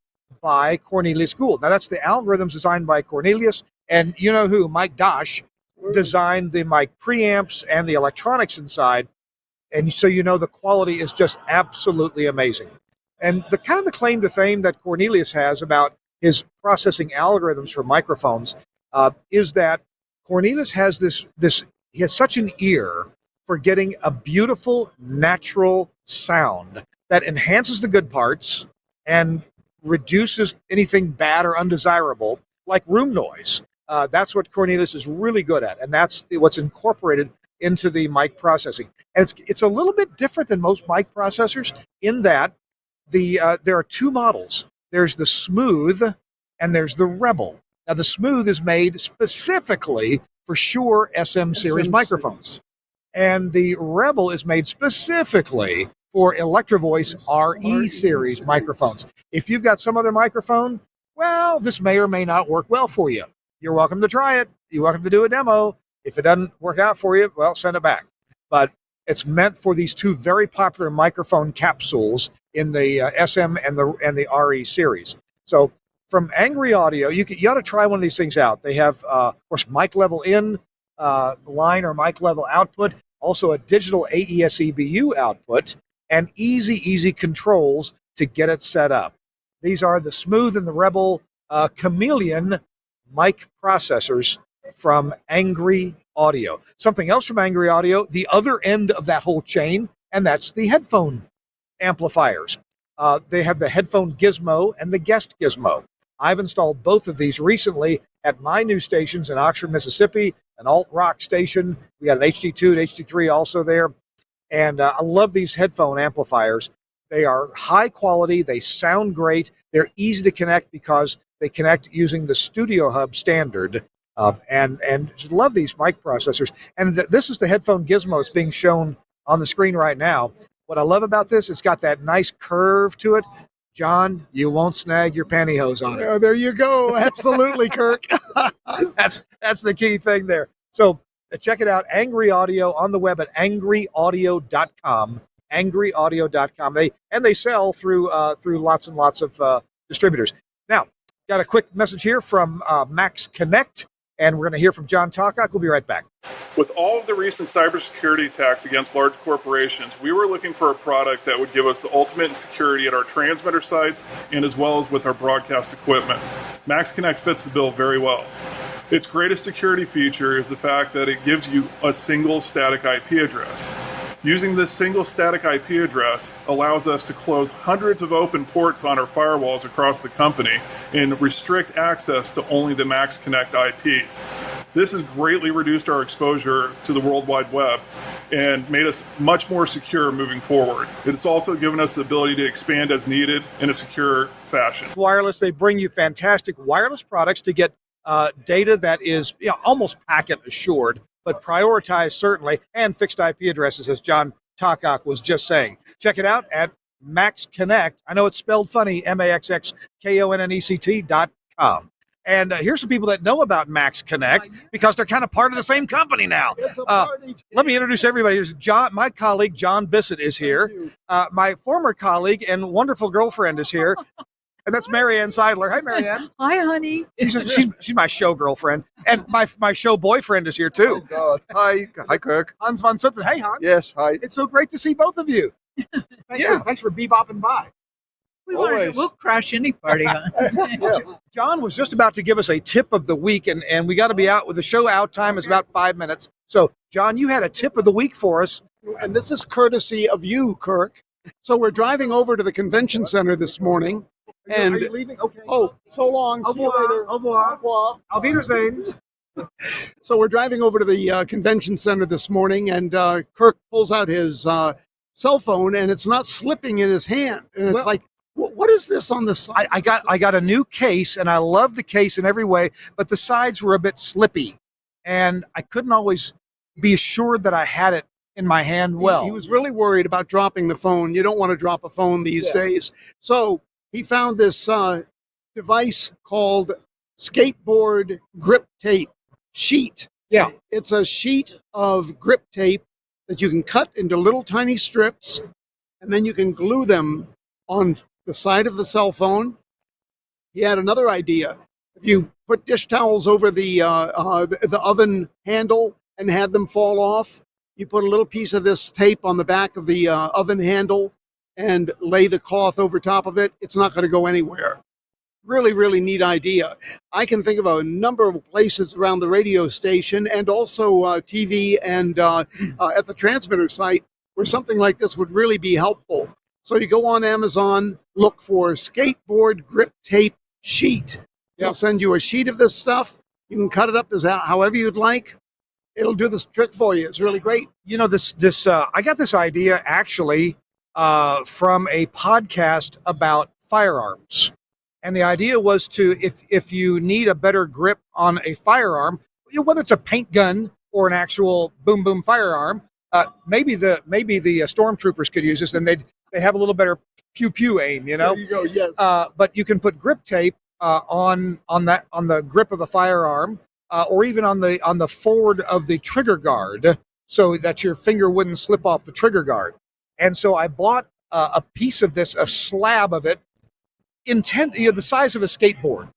by Cornelius Gould. Now, that's the algorithms designed by Cornelius. And you know who? Mike Dosh designed the mic preamps and the electronics inside. And so the quality is just absolutely amazing. And the kind of the claim to fame that Cornelius has about his processing algorithms for microphones is that Cornelius has he has such an ear for getting a beautiful, natural sound that enhances the good parts and reduces anything bad or undesirable, like room noise. That's what Cornelius is really good at, and that's what's incorporated into the mic processing. And it's a little bit different than most mic processors in that there are two models. There's the Smooth and there's the Rebel. Now, the Smooth is made specifically for Shure SM series microphones. And the Rebel is made specifically for Electro Voice RE series microphones. If you've got some other microphone, well, this may or may not work well for you. You're welcome to try it. You're welcome to do a demo. If it doesn't work out for you, well, send it back. But it's meant for these two very popular microphone capsules in the SM and the RE series. So from Angry Audio, you ought to try one of these things out. They have, of course, mic level in line or mic level output, also a digital AES EBU output, and easy controls to get it set up. These are the Smooth and the Rebel Chameleon mic processors from Angry Audio. Something else from Angry Audio, the other end of that whole chain, and that's the headphone amplifiers. They have the headphone gizmo and the guest gizmo. I've installed both of these recently at my new stations in Oxford, Mississippi, an alt rock station. We got an HD2 and HD3 also there. And I love these headphone amplifiers. They are high quality. They sound great. They're easy to connect because they connect using the Studio Hub standard. And just love these mic processors. And this is the headphone gizmo that's being shown on the screen right now. What I love about this, it's got that nice curve to it. John, you won't snag your pantyhose on it. Oh, there you go. Absolutely, Kirk. That's the key thing there. So check it out. Angry Audio on the web at angryaudio.com. Angryaudio.com. They sell through lots and lots of distributors. Now, got a quick message here from Max Connect, and we're going to hear from John Tawcock. We'll be right back. With all of the recent cybersecurity attacks against large corporations, we were looking for a product that would give us the ultimate in security at our transmitter sites and as well as with our broadcast equipment. Max Connect fits the bill very well. Its greatest security feature is the fact that it gives you a single static IP address. Using this single static IP address allows us to close hundreds of open ports on our firewalls across the company and restrict access to only the Max Connect IPs. This has greatly reduced our exposure to the World Wide Web and made us much more secure moving forward. It's also given us the ability to expand as needed in a secure fashion. Wireless, they bring you fantastic wireless products to get data that is almost packet assured, but prioritized certainly, and fixed IP addresses, as John Tawcock was just saying. Check it out at Max Connect. I know it's spelled funny, MAXXKONNECT.com. And here's some people that know about Max Connect because they're kind of part of the same company now. Let me introduce everybody. Here's John, my colleague John Bissett is here. My former colleague and wonderful girlfriend is here. And that's Marianne Seidler. Hi, Marianne. Hi, honey. She's my show girlfriend. And my show boyfriend is here, too. Oh, God. Hi, Kirk. Hans von Sippen. Hey, Hans. Yes, hi. It's so great to see both of you. Thanks for bebopping by. We'll crash any party, huh? John was just about to give us a tip of the week, and we got to be out with the show out time is about 5 minutes. So, John, you had a tip of the week for us. And this is courtesy of you, Kirk. So we're driving over to the convention center this morning. And are you leaving? Okay. Oh, so long. See you later. Au revoir. Au revoir. Auf Wiedersehen. So we're driving over to the convention center this morning, and Kirk pulls out his cell phone, and it's not slipping in his hand. And it's like, what is this on the side? I got a new case, and I love the case in every way, but the sides were a bit slippy, and I couldn't always be assured that I had it in my hand well. He was really worried about dropping the phone. You don't want to drop a phone these days. So he found this device called skateboard grip tape sheet. Yeah. It's a sheet of grip tape that you can cut into little tiny strips, and then you can glue them on the side of the cell phone. He had another idea. If you put dish towels over the oven handle and had them fall off, you put a little piece of this tape on the back of the oven handle and lay the cloth over top of it. It's not going to go anywhere. Really, really neat idea. I can think of a number of places around the radio station and also TV and at the transmitter site where something like this would really be helpful. So you go on Amazon, look for skateboard grip tape sheet. They'll send you a sheet of this stuff. You can cut it up as however you'd like. It'll do this trick for you. It's really great. You know, I got this idea actually from a podcast about firearms. And the idea was to, if you need a better grip on a firearm, whether it's a paint gun or an actual boom boom firearm, maybe the stormtroopers could use this, and they have a little better pew pew aim. You know. There you go. Yes. But you can put grip tape on the grip of a firearm, or even on the forward of the trigger guard, so that your finger wouldn't slip off the trigger guard. And so I bought a piece of this, a slab of it, the size of a skateboard.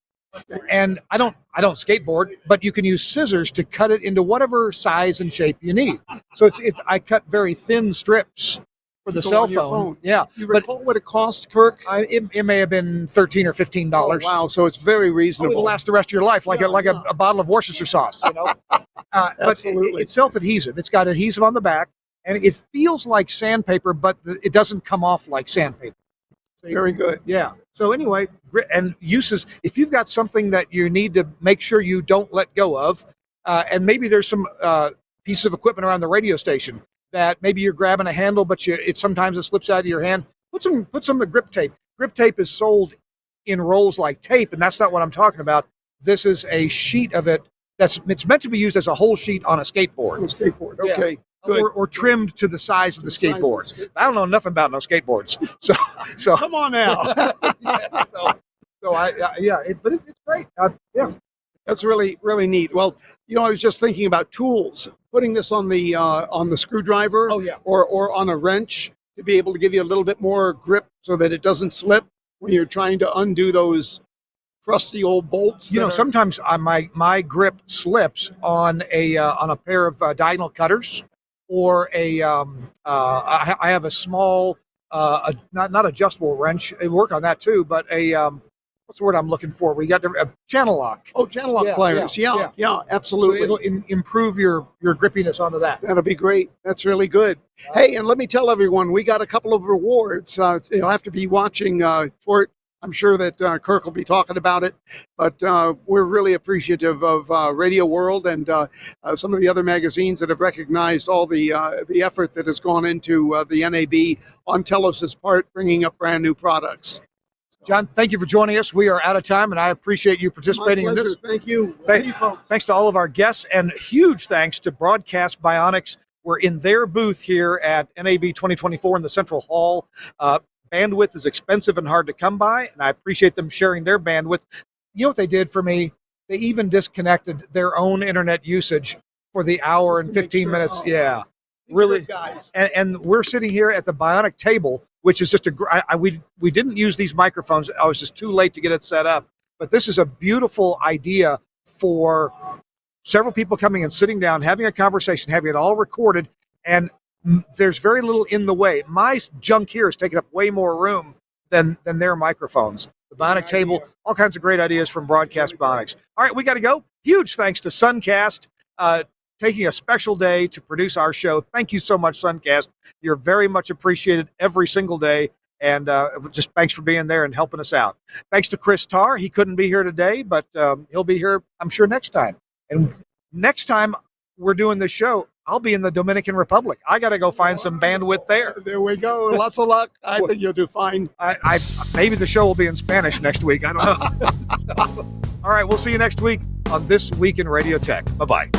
And I don't skateboard, but you can use scissors to cut it into whatever size and shape you need. So I cut very thin strips for the cell phone. Yeah. You recall what it cost, Kirk? It may have been $13 or $15. Oh, wow, so it's very reasonable. It'll last the rest of your life, like a bottle of Worcestershire sauce. You know. Absolutely. But it's self-adhesive. It's got adhesive on the back, and it feels like sandpaper, but it doesn't come off like sandpaper. Very good. Yeah. So anyway, and uses, if you've got something that you need to make sure you don't let go of, and maybe there's some pieces of equipment around the radio station that maybe you're grabbing a handle, but sometimes it slips out of your hand, put some grip tape. Grip tape is sold in rolls like tape, and that's not what I'm talking about. This is a sheet of it it's meant to be used as a whole sheet on a skateboard. On a skateboard, okay. Yeah. Or trimmed to the size of the skateboard. I don't know nothing about no skateboards. So come on now. But it's great. Yeah. That's really, really neat. Well, I was just thinking about tools. Putting this on the screwdriver or on a wrench to be able to give you a little bit more grip so that it doesn't slip when you're trying to undo those crusty old bolts. Sometimes my grip slips on a pair of diagonal cutters, or I have a small not adjustable wrench. It work on that too, but what's the word I'm looking for? We got a channel lock. Oh, channel lock pliers. Yeah, absolutely. So it'll improve your grippiness onto that. That'll be great. That's really good. Hey, and let me tell everyone, we got a couple of rewards. You'll have to be watching for it. I'm sure that Kirk will be talking about it, but we're really appreciative of Radio World and some of the other magazines that have recognized all the effort that has gone into the NAB on Telos's part, bringing up brand new products. John, thank you for joining us. We are out of time, and I appreciate you participating in this. Thank you. Thank you, folks. Thanks to all of our guests, and huge thanks to Broadcast Bionics. We're in their booth here at NAB 2024 in the Central Hall. Bandwidth is expensive and hard to come by, and I appreciate them sharing their bandwidth. You know what they did for me? They even disconnected their own internet usage for the hour and 15 minutes. Yeah, really. And we're sitting here at the Bionic Table, which is just we didn't use these microphones. I was just too late to get it set up. But this is a beautiful idea for several people coming and sitting down, having a conversation, having it all recorded, and there's very little in the way. My junk here is taking up way more room than their microphones. The Bionic Table, all kinds of great ideas from Broadcast Bionics. All right, we got to go. Huge thanks to Suncast, taking a special day to produce our show. Thank you so much, Suncast. You're very much appreciated every single day, and just thanks for being there and helping us out. Thanks to Chris Tarr. He couldn't be here today, but he'll be here, I'm sure, next time. And next time we're doing this show, I'll be in the Dominican Republic. I got to go find some bandwidth there. There we go. Lots of luck. I think you'll do fine. I maybe the show will be in Spanish next week. I don't know. All right, we'll see you next week on This Week in Radio Tech. Bye-bye.